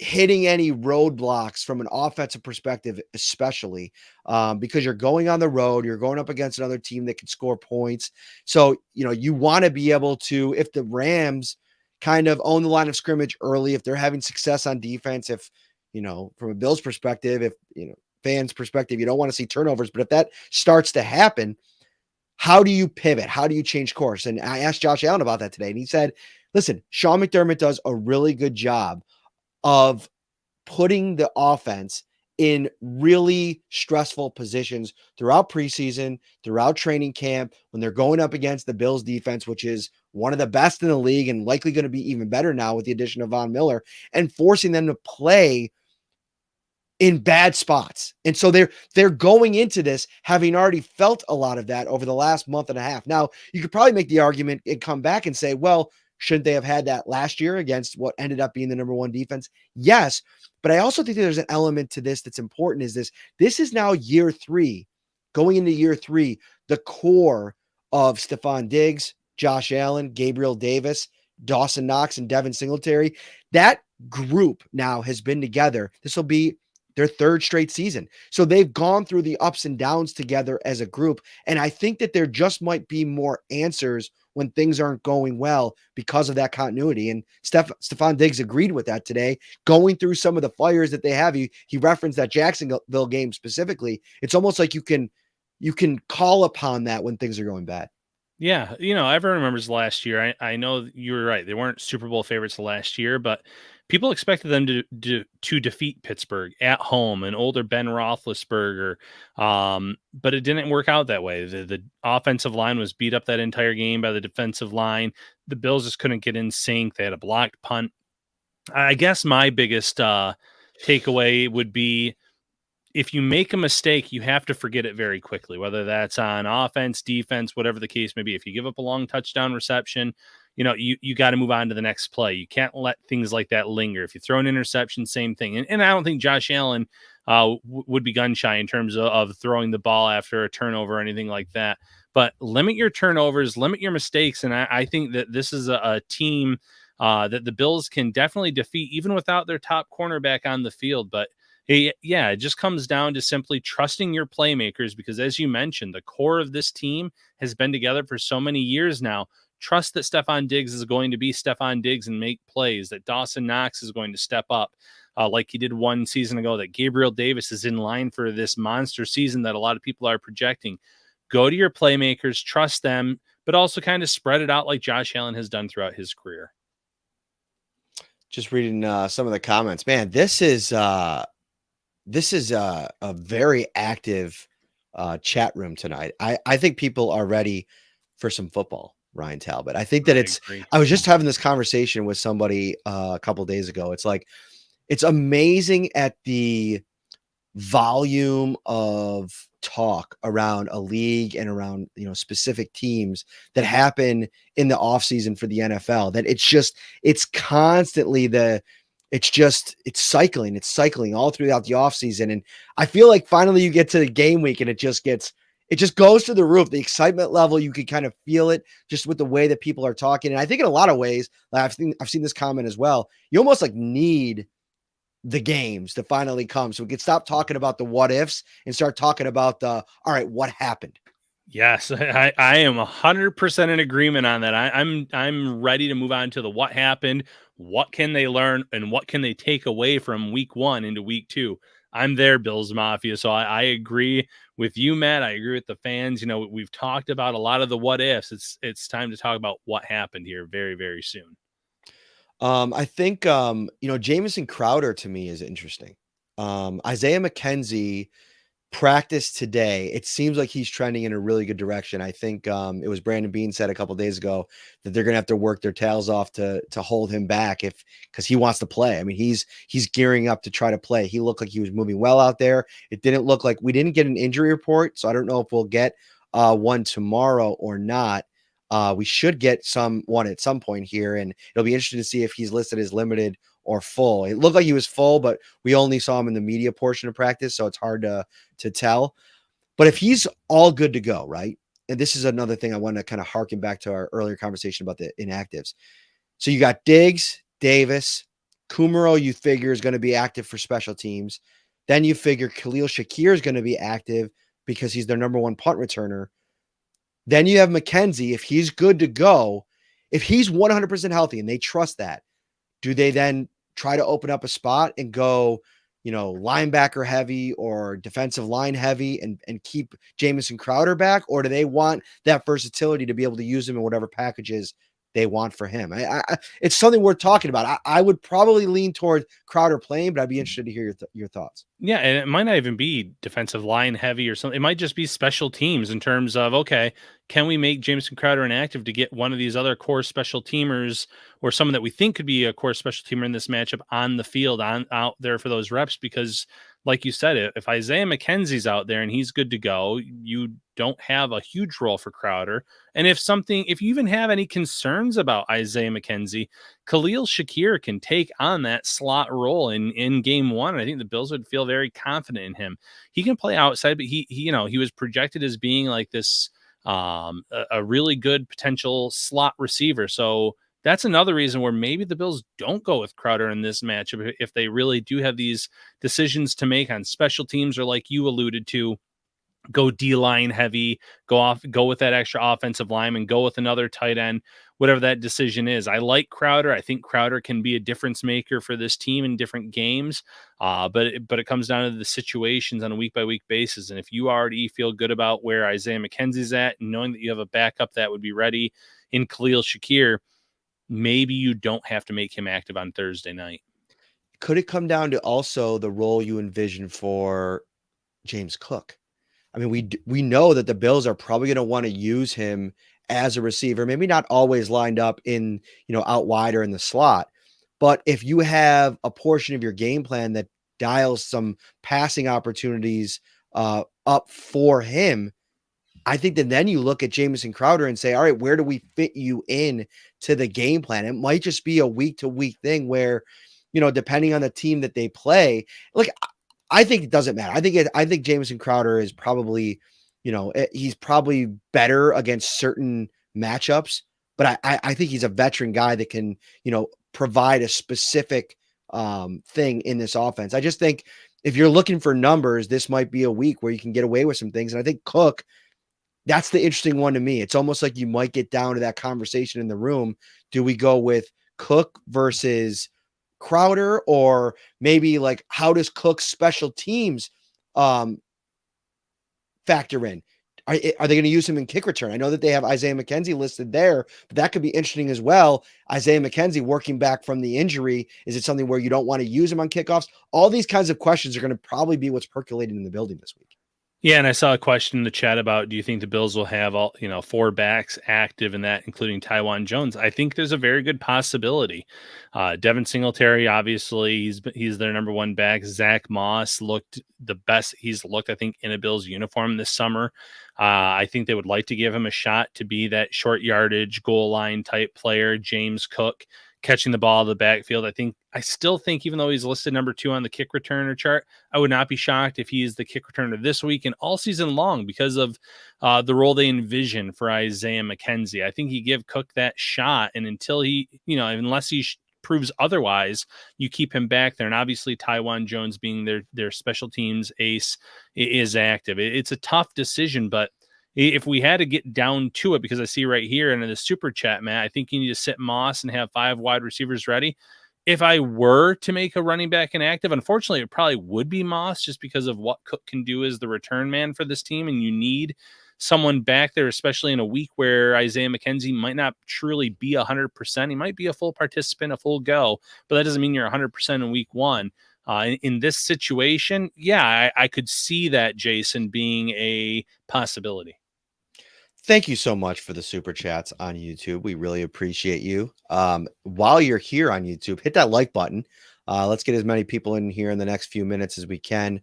hitting any roadblocks from an offensive perspective, especially because you're going on the road, you're going up against another team that can score points. So, you want to be able to, if the Rams kind of own the line of scrimmage early, if they're having success on defense, if, from a Bills perspective, if, fans perspective, you don't want to see turnovers, but if that starts to happen, how do you pivot? How do you change course? And I asked Josh Allen about that today, and he said, listen, Sean McDermott does a really good job of putting the offense in really stressful positions throughout preseason, throughout training camp, when they're going up against the Bills defense, which is one of the best in the league and likely going to be even better now with the addition of Von Miller, and forcing them to play in bad spots. And so they're going into this having already felt a lot of that over the last month and a half. Now, you could probably make the argument and come back and say, well, shouldn't they have had that last year against what ended up being the number one defense? Yes. But I also think there's an element to this that's important is this is now year 3, going into year 3, the core of Stephon Diggs, Josh Allen, Gabriel Davis, Dawson Knox, and Devin Singletary. That group now has been together. This will be their 3rd straight season. So they've gone through the ups and downs together as a group. And I think that there just might be more answers when things aren't going well because of that continuity. And Stephon Diggs agreed with that today, going through some of the fires that they have. He referenced that Jacksonville game specifically. It's almost like you can call upon that when things are going bad. Yeah, everyone remembers last year. I know you were right. They weren't Super Bowl favorites last year, but people expected them to defeat Pittsburgh at home, an older Ben Roethlisberger. But it didn't work out that way. The offensive line was beat up that entire game by the defensive line. The Bills just couldn't get in sync. They had a blocked punt. I guess my biggest takeaway would be, if you make a mistake, you have to forget it very quickly, whether that's on offense, defense, whatever the case may be. If you give up a long touchdown reception, you got to move on to the next play. You can't let things like that linger. If you throw an interception, same thing. And I don't think Josh Allen would be gun shy in terms of throwing the ball after a turnover or anything like that. But limit your turnovers, limit your mistakes. And I think that this is a team that the Bills can definitely defeat, even without their top cornerback on the field. But yeah, it just comes down to simply trusting your playmakers, because as you mentioned, the core of this team has been together for so many years now. Trust that Stephon Diggs is going to be Stephon Diggs and make plays, that Dawson Knox is going to step up like he did one season ago, that Gabriel Davis is in line for this monster season that a lot of people are projecting. Go to your playmakers, trust them, but also kind of spread it out like Josh Allen has done throughout his career. Just reading some of the comments, man, this is a very active chat room tonight. I think people are ready for some football, Ryan Talbot. I think that I was just having this conversation with somebody a couple of days ago. It's like, it's amazing at the volume of talk around a league and around, specific teams that happen in the offseason for the NFL, that it's constantly it's cycling all throughout the offseason. And I feel like finally you get to the game week and it just goes through the roof. The excitement level, you can kind of feel it just with the way that people are talking. And I think in a lot of ways, I've seen this comment as well, you almost like need the games to finally come so we can stop talking about the what ifs and start talking about all right, what happened. Yes, I am 100% in agreement on that. I'm ready to move on to the what happened, what can they learn, and what can they take away from week 1 into week 2. I'm there, Bills Mafia. So I agree with you, Matt. I agree with the fans. We've talked about a lot of the what ifs. It's time to talk about what happened here very, very soon. I think, Jamison Crowder to me is interesting. Isaiah McKenzie practiced today. It seems like he's trending in a really good direction. I think it was Brandon Beane said a couple of days ago that they're going to have to work their tails off to hold him back because he wants to play. I mean, he's gearing up to try to play. He looked like he was moving well out there. It didn't look like we didn't get an injury report, so I don't know if we'll get one tomorrow or not. We should get one at some point here, and it'll be interesting to see if he's listed as limited or full. It looked like he was full, but we only saw him in the media portion of practice, so it's hard to tell. But if he's all good to go, right? And this is another thing I want to kind of harken back to our earlier conversation about the inactives. So you got Diggs, Davis, Kumaro, you figure is going to be active for special teams. Then you figure Khalil Shakir is going to be active because he's their number 1 punt returner. Then you have McKenzie. If he's good to go, if he's 100% healthy and they trust that, do they then try to open up a spot and go, linebacker heavy or defensive line heavy and keep Jamison Crowder back? Or do they want that versatility to be able to use him in whatever packages they want for him? It's something worth talking about. I would probably lean toward Crowder playing, but I'd be interested to hear your thoughts. Yeah, and it might not even be defensive line heavy or something. It might just be special teams in terms of, okay, can we make Jamison Crowder inactive to get one of these other core special teamers or someone that we think could be a core special teamer in this matchup on the field, out there for those reps? Because like you said, if Isaiah McKenzie's out there and he's good to go, you don't have a huge role for Crowder. And if you even have any concerns about Isaiah McKenzie, Khalil Shakir can take on that slot role in game one. I think the Bills would feel very confident in him. He can play outside, but he was projected as being like this, a really good potential slot receiver. So that's another reason where maybe the Bills don't go with Crowder in this matchup if they really do have these decisions to make on special teams, or like you alluded to, go D-line heavy, go with that extra offensive lineman, go with another tight end, whatever that decision is. I like Crowder. I think Crowder can be a difference maker for this team in different games. But it comes down to the situations on a week by week basis. And if you already feel good about where Isaiah McKenzie's at, and knowing that you have a backup that would be ready in Khalil Shakir, maybe you don't have to make him active on Thursday night. Could it come down to also the role you envision for James Cook? I mean, we know that the Bills are probably going to want to use him as a receiver, maybe not always lined up in, out wide or in the slot. But if you have a portion of your game plan that dials some passing opportunities up for him, I think that then you look at Jamison Crowder and say, all right, where do we fit you in to the game plan? It might just be a week to week thing where, depending on the team that they play, like, I think it doesn't matter. I think Jamison Crowder is probably, he's probably better against certain matchups, but I think he's a veteran guy that can, provide a specific thing in this offense. I just think if you're looking for numbers, this might be a week where you can get away with some things. And I think Cook, that's the interesting one to me. It's almost like you might get down to that conversation in the room. Do we go with Cook versus Crowder, or maybe like how does Cook's special teams factor in? Are they going to use him in kick return? I know that they have Isaiah McKenzie listed there, but that could be interesting as well. Isaiah McKenzie working back from the injury. Is it something where you don't want to use him on kickoffs? All these kinds of questions are going to probably be what's percolating in the building this week. Yeah, and I saw a question in the chat about, do you think the Bills will have all, 4 backs active in that, including Taiwan Jones? I think there's a very good possibility. Devin Singletary, obviously, he's their number one back. Zach Moss looked the best he's looked, I think, in a Bills uniform this summer. I think they would like to give him a shot to be that short yardage goal line type player. James Cook catching the ball in the backfield. I still think, even though he's listed number 2 on the kick returner chart, I would not be shocked if he is the kick returner this week and all season long because of the role they envision for Isaiah McKenzie. I think you give Cook that shot, and until he, unless he proves otherwise, you keep him back there. And obviously Taiwan Jones, being their special teams ace, is active. It's a tough decision, but if we had to get down to it, because I see right here in the super chat, Matt, I think you need to sit Moss and have 5 wide receivers ready. If I were to make a running back inactive, unfortunately, it probably would be Moss, just because of what Cook can do as the return man for this team. And you need someone back there, especially in a week where Isaiah McKenzie might not truly be 100%. He might be a full participant, a full go, but that doesn't mean you're 100% in week one. In this situation, yeah, I could see that, Jason, being a possibility. Thank you so much for the super chats on YouTube. We really appreciate you. While you're here on YouTube, hit that like button. Let's get as many people in here in the next few minutes as we can.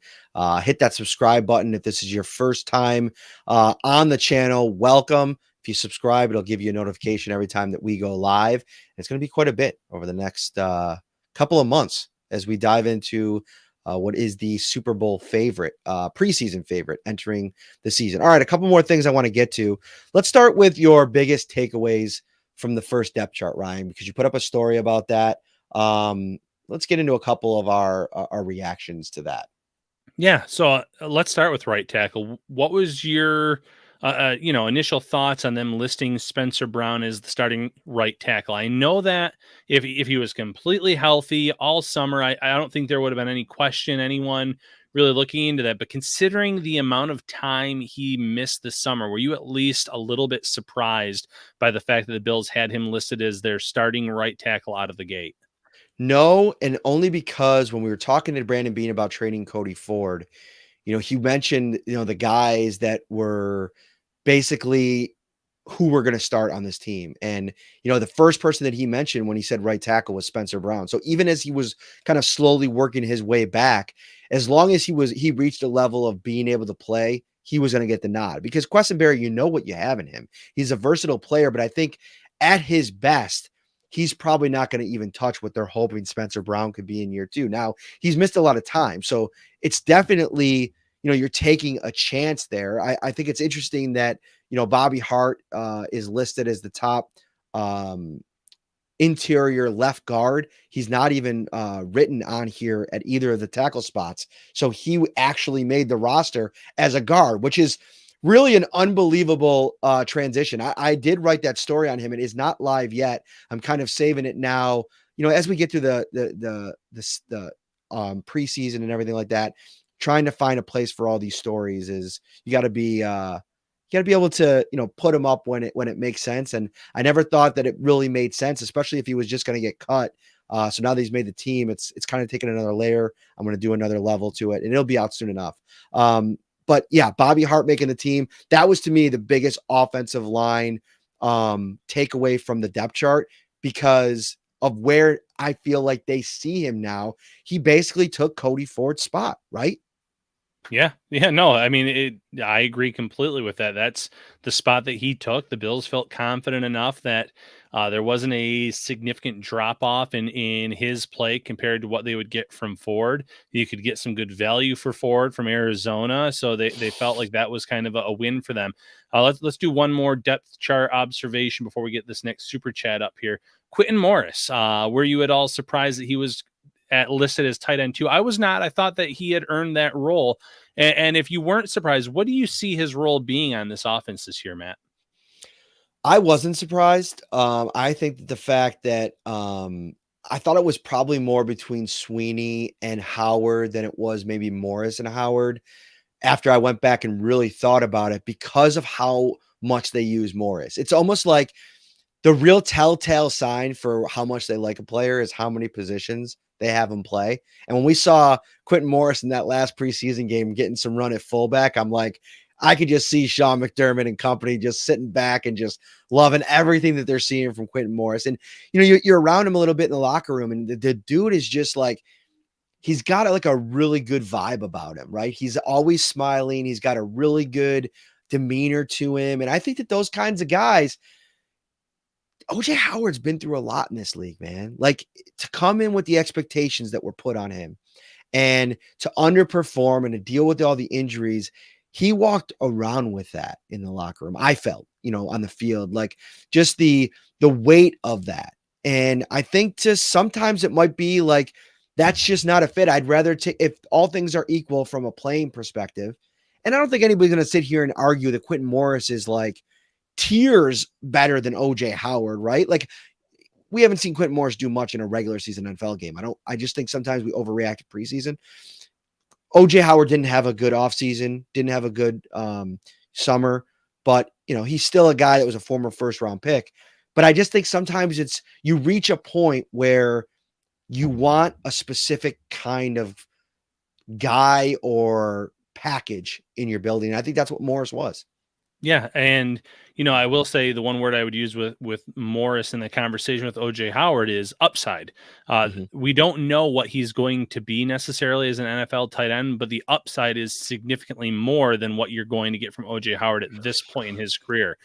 Hit that subscribe button. If this is your first time on the channel, welcome. If you subscribe, it'll give you a notification every time that we go live. It's going to be quite a bit over the next couple of months as we dive into what is the Super Bowl favorite, preseason favorite entering the season. All right, a couple more things I want to get to. Let's start with your biggest takeaways from the first depth chart, Ryan, because you put up a story about that. Let's get into a couple of our reactions to that. Yeah, so let's start with right tackle. What was your initial thoughts on them listing Spencer Brown as the starting right tackle? I know that if he was completely healthy all summer, I don't think there would have been any question, anyone really looking into that. But considering the amount of time he missed this summer, were you at least a little bit surprised by the fact that the Bills had him listed as their starting right tackle out of the gate? No, and only because when we were talking to Brandon Beane about trading Cody Ford, he mentioned, the guys that were basically who we're going to start on this team. And, the first person that he mentioned when he said right tackle was Spencer Brown. So even as he was kind of slowly working his way back, as long as he reached a level of being able to play, he was going to get the nod, because Quessenberry, what you have in him. He's a versatile player, but I think at his best, he's probably not going to even touch what they're hoping Spencer Brown could be in year 2. Now, he's missed a lot of time. So it's definitely, you're taking a chance there. I think it's interesting that, Bobby Hart is listed as the top interior left guard. He's not even written on here at either of the tackle spots. So he actually made the roster as a guard, which is really an unbelievable transition. I did write that story on him. It is not live yet. I'm kind of saving it now, as we get through the preseason and everything like that. Trying to find a place for all these stories is you got to be able to, put him up when it makes sense. And I never thought that it really made sense, especially if he was just going to get cut. So now that he's made the team, it's kind of taken another layer. I'm going to do another level to it, and it'll be out soon enough. But yeah, Bobby Hart making the team, that was to me the biggest offensive line takeaway from the depth chart, because of where I feel like they see him now. He basically took Cody Ford's spot, right? Yeah. No, I mean, I agree completely with that. That's the spot that he took. The Bills felt confident enough that there wasn't a significant drop off in his play compared to what they would get from Ford. You could get some good value for Ford from Arizona, so they felt like that was kind of a win for them. Let's do one more depth chart observation before we get this next super chat up here. Quentin Morris, were you at all surprised that he was listed as tight end 2? I was not. I thought that he had earned that role. And if you weren't surprised, what do you see his role being on this offense this year, Matt? I wasn't surprised. I think that the fact that I thought it was probably more between Sweeney and Howard than it was maybe Morris and Howard, after I went back and really thought about it, because of how much they use Morris. It's almost like the real telltale sign for how much they like a player is how many positions they have him play. And when we saw Quentin Morris in that last preseason game getting some run at fullback, I'm like, I could just see Sean McDermott and company just sitting back and just loving everything that they're seeing from Quentin Morris. And, you're around him a little bit in the locker room, and the dude is just like, he's got like a really good vibe about him, right? He's always smiling. He's got a really good demeanor to him. And I think that those kinds of guys, OJ Howard's been through a lot in this league, man. Like, to come in with the expectations that were put on him and to underperform and to deal with all the injuries, he walked around with that in the locker room. I felt, on the field, like just the weight of that. And I think sometimes it might be like, that's just not a fit. I'd rather take, if all things are equal from a playing perspective. And I don't think anybody's going to sit here and argue that Quentin Morris is like tiers better than OJ Howard, right? Like, we haven't seen Quentin Morris do much in a regular season NFL game. I just think sometimes we overreact to preseason. OJ Howard didn't have a good offseason, didn't have a good summer, but he's still a guy that was a former first round pick. But I just think sometimes you reach a point where you want a specific kind of guy or package in your building. And I think that's what Morris was. Yeah, and I will say the one word I would use with Morris in the conversation with OJ Howard is upside. We don't know what he's going to be necessarily as an NFL tight end, but the upside is significantly more than what you're going to get from OJ Howard at this point in his career.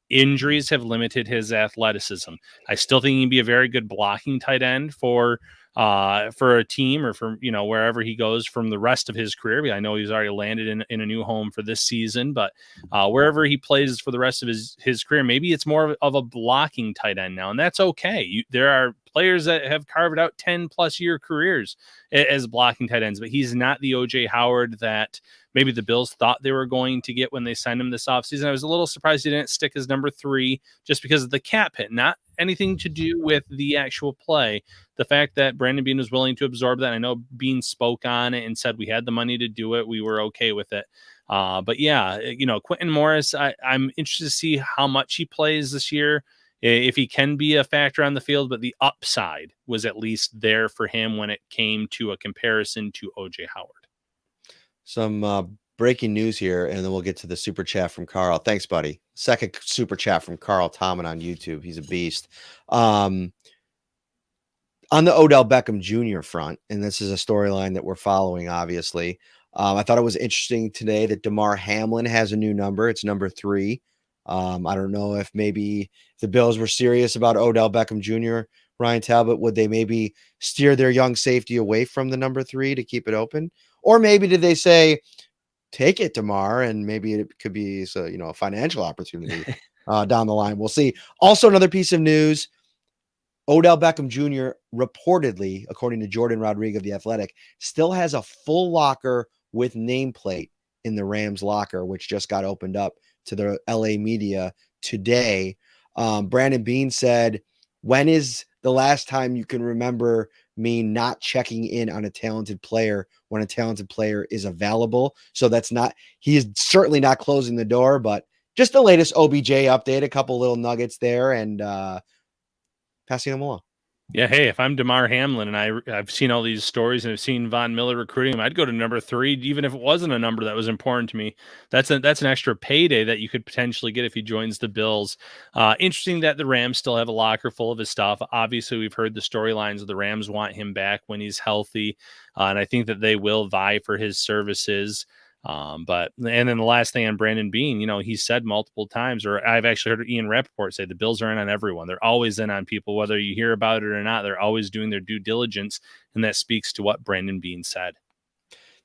Injuries have limited his athleticism. I still think he can be a very good blocking tight end for a team or for, wherever he goes from the rest of his career. I know he's already landed in a new home for this season, but wherever he plays for the rest of his career, maybe it's more of a blocking tight end now. And that's okay. There are players that have carved out 10 plus year careers as blocking tight ends, but he's not the OJ Howard that maybe the Bills thought they were going to get when they signed him this offseason. I was a little surprised he didn't stick as number 3 just because of the cap hit, not anything to do with the actual play. The fact that Brandon Beane was willing to absorb that. I know Beane spoke on it and said we had the money to do it. We were okay with it. But yeah, Quentin Morris, I'm interested to see how much he plays this year, if he can be a factor on the field, but the upside was at least there for him when it came to a comparison to OJ Howard. Some breaking news here, and then we'll get to the super chat from Carl. Thanks, buddy. Second super chat from Carl Tomlin on YouTube. He's a beast. On the Odell Beckham Jr. front, and this is a storyline that we're following, obviously. I thought it was interesting today that Damar Hamlin has a new number. It's number 3. I don't know if maybe the Bills were serious about Odell Beckham Jr., Ryan Talbot. Would they maybe steer their young safety away from the number 3 to keep it open? Or maybe did they say, take it, Damar, and maybe it could be a financial opportunity down the line. We'll see. Also, another piece of news. Odell Beckham Jr. reportedly, according to Jordan Rodriguez of The Athletic, still has a full locker with nameplate in the Rams locker, which just got opened up to the LA media today. Brandon Beane said, when is the last time you can remember me not checking in on a talented player when a talented player is available? So he is certainly not closing the door, but just the latest OBJ update, a couple little nuggets there, and passing them along. Yeah, hey, if I'm Damar Hamlin and I've seen all these stories and I've seen Von Miller recruiting him, I'd go to number 3, even if it wasn't a number that was important to me. That's an extra payday that you could potentially get if he joins the Bills. Interesting that the Rams still have a locker full of his stuff. Obviously, we've heard the storylines of the Rams want him back when he's healthy, and I think that they will vie for his services. And then the last thing on Brandon Beane, he said multiple times, or I've actually heard Ian Rappaport say, the Bills are in on everyone. They're always in on people, whether you hear about it or not. They're always doing their due diligence, and that speaks to what Brandon Beane said.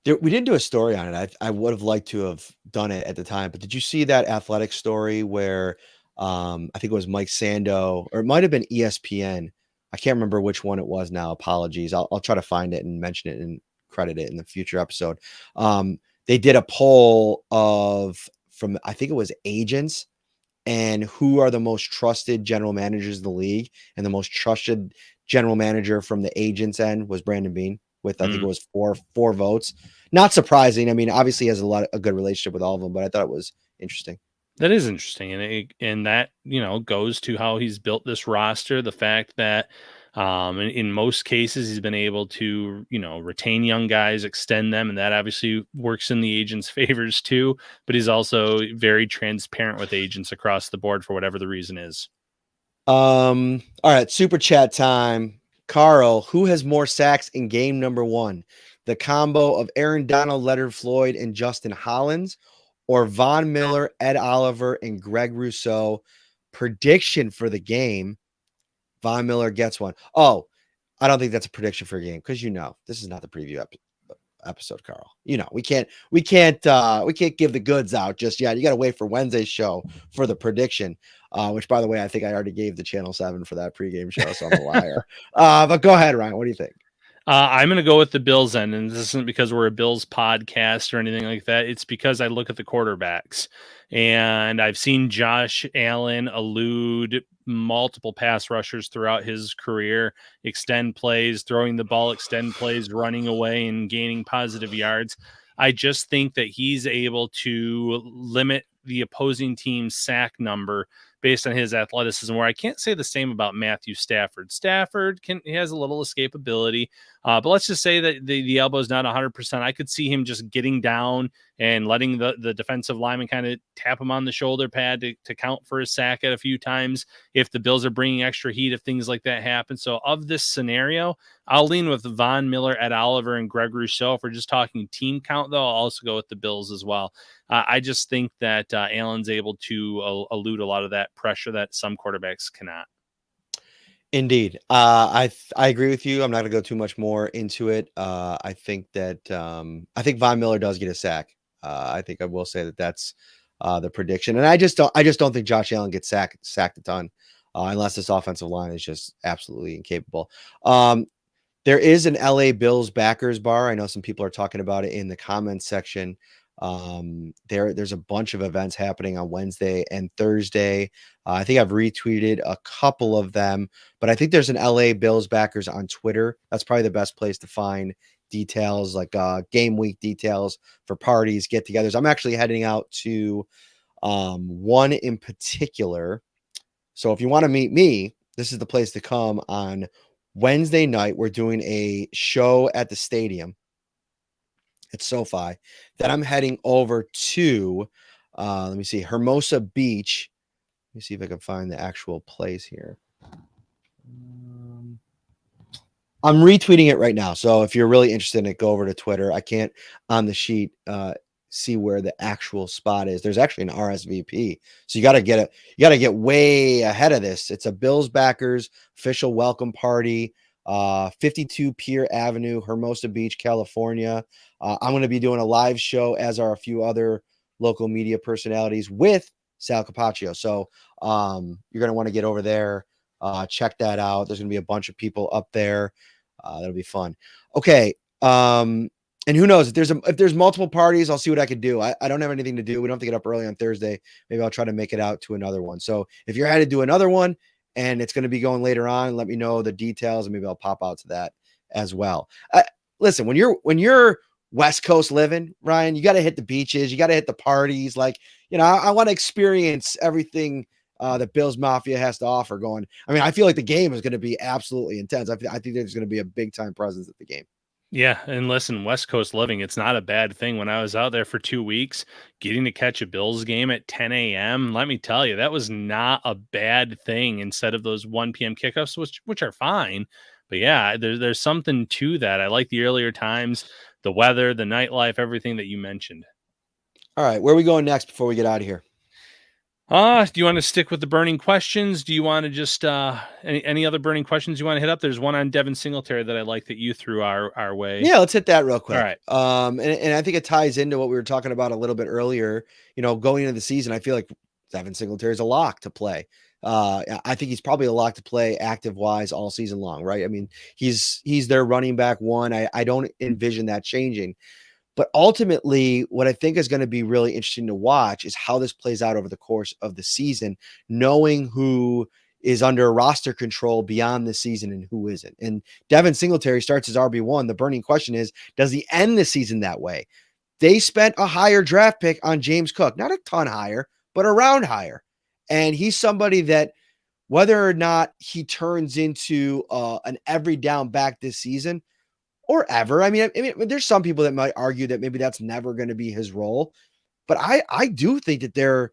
We didn't do a story on it. I would have liked to have done it at the time, but did you see that Athletic story where I think it was Mike Sando, or it might have been ESPN. I can't remember which one it was now. Apologies. I'll try to find it and mention it and credit it in the future episode. They did a poll from I think it was agents, and who are the most trusted general managers in the league, and the most trusted general manager from the agents end was Brandon Beane with, I think it was four votes. Not surprising. I mean, obviously he has a good relationship with all of them, but I thought it was interesting. That is interesting, and that goes to how he's built this roster. The fact that in most cases he's been able to retain young guys, extend them, and that obviously works in the agents' favors too. But he's also very transparent with agents across the board for whatever the reason is. All right, super chat time. Carl, who has more sacks in game number 1? The combo of Aaron Donald, Leonard Floyd, and Justin Hollins, or Von Miller, Ed Oliver, and Greg Rousseau? Prediction for the game: Von Miller gets one. Oh, I don't think that's a prediction for a game, because this is not the preview episode, Carl. We can't give the goods out just yet. You got to wait for Wednesday's show for the prediction. Which, by the way, I think I already gave the Channel 7 for that pregame show, so I'm a liar. But go ahead, Ryan. What do you think? I'm going to go with the Bills end, and this isn't because we're a Bills podcast or anything like that. It's because I look at the quarterbacks, and I've seen Josh Allen elude multiple pass rushers throughout his career, extend plays, throwing the ball, extend plays, running away, and gaining positive yards. I just think that he's able to limit the opposing team's sack number based on his athleticism, where I can't say the same about Matthew Stafford. He has a little escapability, but let's just say that the elbow is not 100%. I could see him just getting down and letting the defensive lineman kind of tap him on the shoulder pad to count for a sack at a few times if the Bills are bringing extra heat, if things like that happen. So of this scenario, I'll lean with Von Miller, Ed Oliver, and Greg Rousseau. If we're just talking team count, though, I'll also go with the Bills as well. I just think that Allen's able to elude a lot of that pressure that some quarterbacks cannot. Indeed. I agree with you. I'm not going to go too much more into it. I think Von Miller does get a sack. I think I will say that's the prediction. And I just don't think Josh Allen gets sacked a ton unless this offensive line is just absolutely incapable. There is an LA Bills backers bar. I know some people are talking about it in the comments section. There's a bunch of events happening on Wednesday and Thursday. I think I've retweeted a couple of them, but I think there's an LA Bills backers on Twitter. That's probably the best place to find details, like game week details for parties, get-togethers. I'm actually heading out to one in particular. So if you want to meet me, this is the place to come on Wednesday night. We're doing a show at the stadium. at SoFi. Then I'm heading over to, let me see, Hermosa Beach. Let me see if I can find the actual place here. I'm retweeting it right now. So if you're really interested in it, go over to Twitter. I can't on the sheet see where the actual spot is. There's actually an RSVP. So you got to get way ahead of this. It's a Bills backers official welcome party, 52 Pier Avenue, Hermosa Beach, California. I'm going to be doing a live show, as are a few other local media personalities, with Sal Capaccio. So you're going to want to get over there. Check that out. There's going to be a bunch of people up there. That'll be fun. Okay. And who knows, if there's multiple parties, I'll see what I could do. I don't have anything to do. We don't have to get up early on Thursday. Maybe I'll try to make it out to another one. So if you're headed to another one and it's going to be going later on, let me know the details and maybe I'll pop out to that as well. Listen, when you're West Coast living, Ryan, you got to hit the beaches. You got to hit the parties. Like, I want to experience everything that Bills Mafia has to offer going. I mean, I feel like the game is going to be absolutely intense. I think there's going to be a big time presence at the game. Yeah, and listen, West Coast living, it's not a bad thing. When I was out there for 2 weeks, getting to catch a Bills game at 10 a.m., let me tell you, that was not a bad thing instead of those 1 p.m. kickoffs, which are fine. But yeah, there's something to that. I like the earlier times, the weather, the nightlife, everything that you mentioned. All right, where are we going next before we get out of here? Do you want to stick with the burning questions? Do you want to just any other burning questions you want to hit up? There's one on Devin Singletary that I like that you threw our way. Yeah, let's hit that real quick. All right. And I think it ties into what we were talking about a little bit earlier. Going into the season, I feel like Devin Singletary is a lock to play. I think he's probably a lock to play active wise all season long, right? I mean, he's their running back one. I don't envision that changing. But ultimately, what I think is going to be really interesting to watch is how this plays out over the course of the season, knowing who is under roster control beyond the season and who isn't. And Devin Singletary starts as RB1. The burning question is, does he end the season that way? They spent a higher draft pick on James Cook, not a ton higher, but around higher. And he's somebody that, whether or not he turns into an every down back this season, or ever. I mean, there's some people that might argue that maybe that's never going to be his role, but I do think that there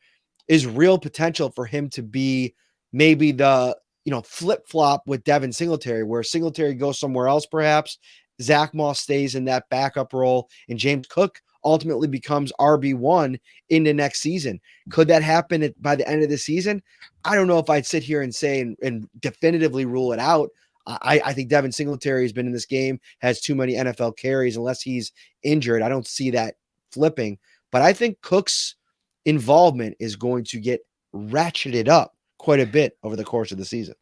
is real potential for him to be maybe the, flip-flop with Devin Singletary, where Singletary goes somewhere else, perhaps Zach Moss stays in that backup role and James Cook ultimately becomes RB1 into next season. Could that happen by the end of the season? I don't know if I'd sit here and say and definitively rule it out. I think Devin Singletary has been in this game, has too many NFL carries. Unless he's injured, I don't see that flipping. But I think Cook's involvement is going to get ratcheted up quite a bit over the course of the season.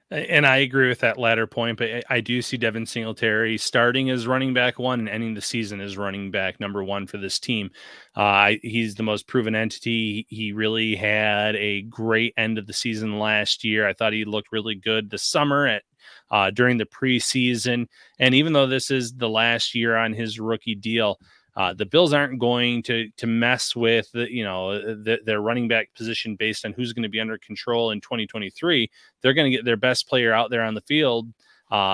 And I agree with that latter point, but I do see Devin Singletary starting as running back one and ending the season as running back number one for this team. He's the most proven entity. He really had a great end of the season last year. I thought he looked really good this summer during the preseason. And even though this is the last year on his rookie deal, the Bills aren't going to mess with their running back position based on who's going to be under control in 2023. They're going to get their best player out there on the field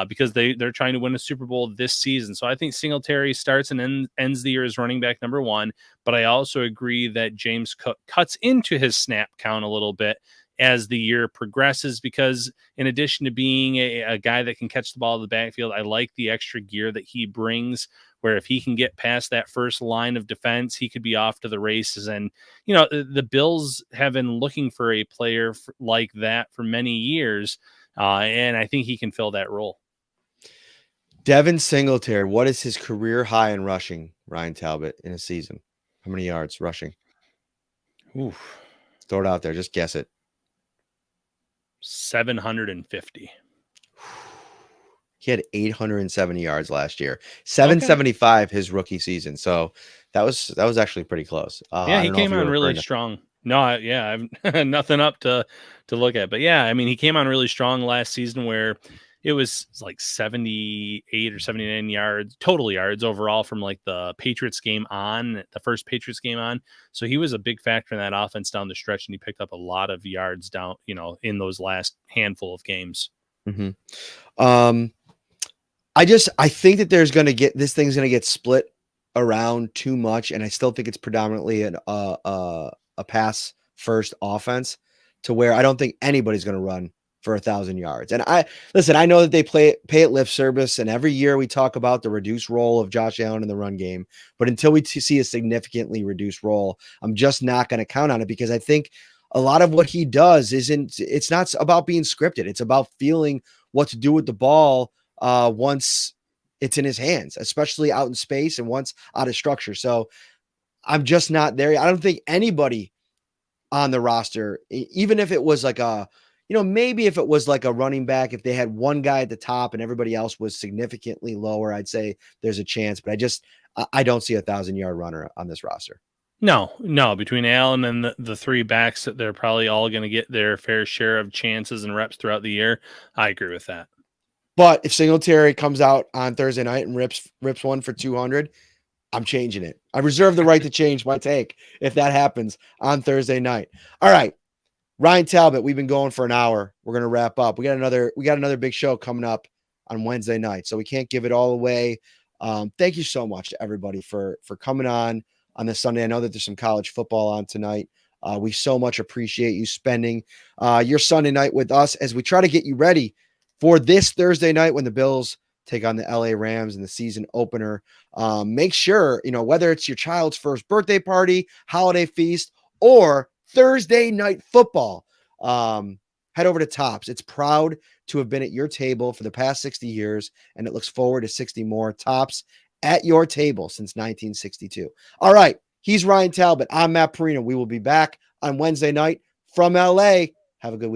because they're trying to win a Super Bowl this season. So I think Singletary starts and ends the year as running back number one. But I also agree that James Cook cuts into his snap count a little bit as the year progresses, because in addition to being a guy that can catch the ball in the backfield, I like the extra gear that he brings, where if he can get past that first line of defense, he could be off to the races. And, the Bills have been looking for a player like that for many years, and I think he can fill that role. Devin Singletary, what is his career high in rushing, Ryan Talbot, in a season? How many yards rushing? Oof. Throw it out there. Just guess it. 750. He had 870 yards last year, 775 his rookie season. So that was actually pretty close. Yeah, he came on really strong. No, I've nothing up to look at, but yeah, I mean, he came on really strong last season, where it was like 78 or 79 total yards overall from like the Patriots game on, the first Patriots game on. So he was a big factor in that offense down the stretch, and he picked up a lot of yards down, in those last handful of games. Mm-hmm. I think that this thing's going to get split around too much, and I still think it's predominantly a pass first offense, to where I don't think anybody's going to run for 1,000 yards. And I know that they pay it lip service, and every year we talk about the reduced role of Josh Allen in the run game. But until we see a significantly reduced role, I'm just not going to count on it, because I think a lot of what he does it's not about being scripted. It's about feeling what to do with the ball once it's in his hands, especially out in space and once out of structure. So I'm just not there. I don't think anybody on the roster, even if it was like maybe if it was like a running back, if they had one guy at the top and everybody else was significantly lower, I'd say there's a chance. But I don't see 1,000-yard runner on this roster. No. Between Allen and the three backs, that they're probably all going to get their fair share of chances and reps throughout the year. I agree with that. But if Singletary comes out on Thursday night and rips one for 200, I'm changing it. I reserve the right to change my take if that happens on Thursday night. All right. Ryan Talbot, we've been going for an hour. We're going to wrap up. We got another big show coming up on Wednesday night, so we can't give it all away. Thank you so much to everybody for coming on this Sunday. I know that there's some college football on tonight. We so much appreciate you spending your Sunday night with us as we try to get you ready for this Thursday night when the Bills take on the LA Rams in the season opener. Make sure, whether it's your child's first birthday party, holiday feast, or Thursday night football, head over to Tops. It's proud to have been at your table for the past 60 years, and it looks forward to 60 more. Tops at your table since 1962. All right. He's Ryan Talbot. I'm Matt Parrino. We will be back on Wednesday night from LA. Have a good week.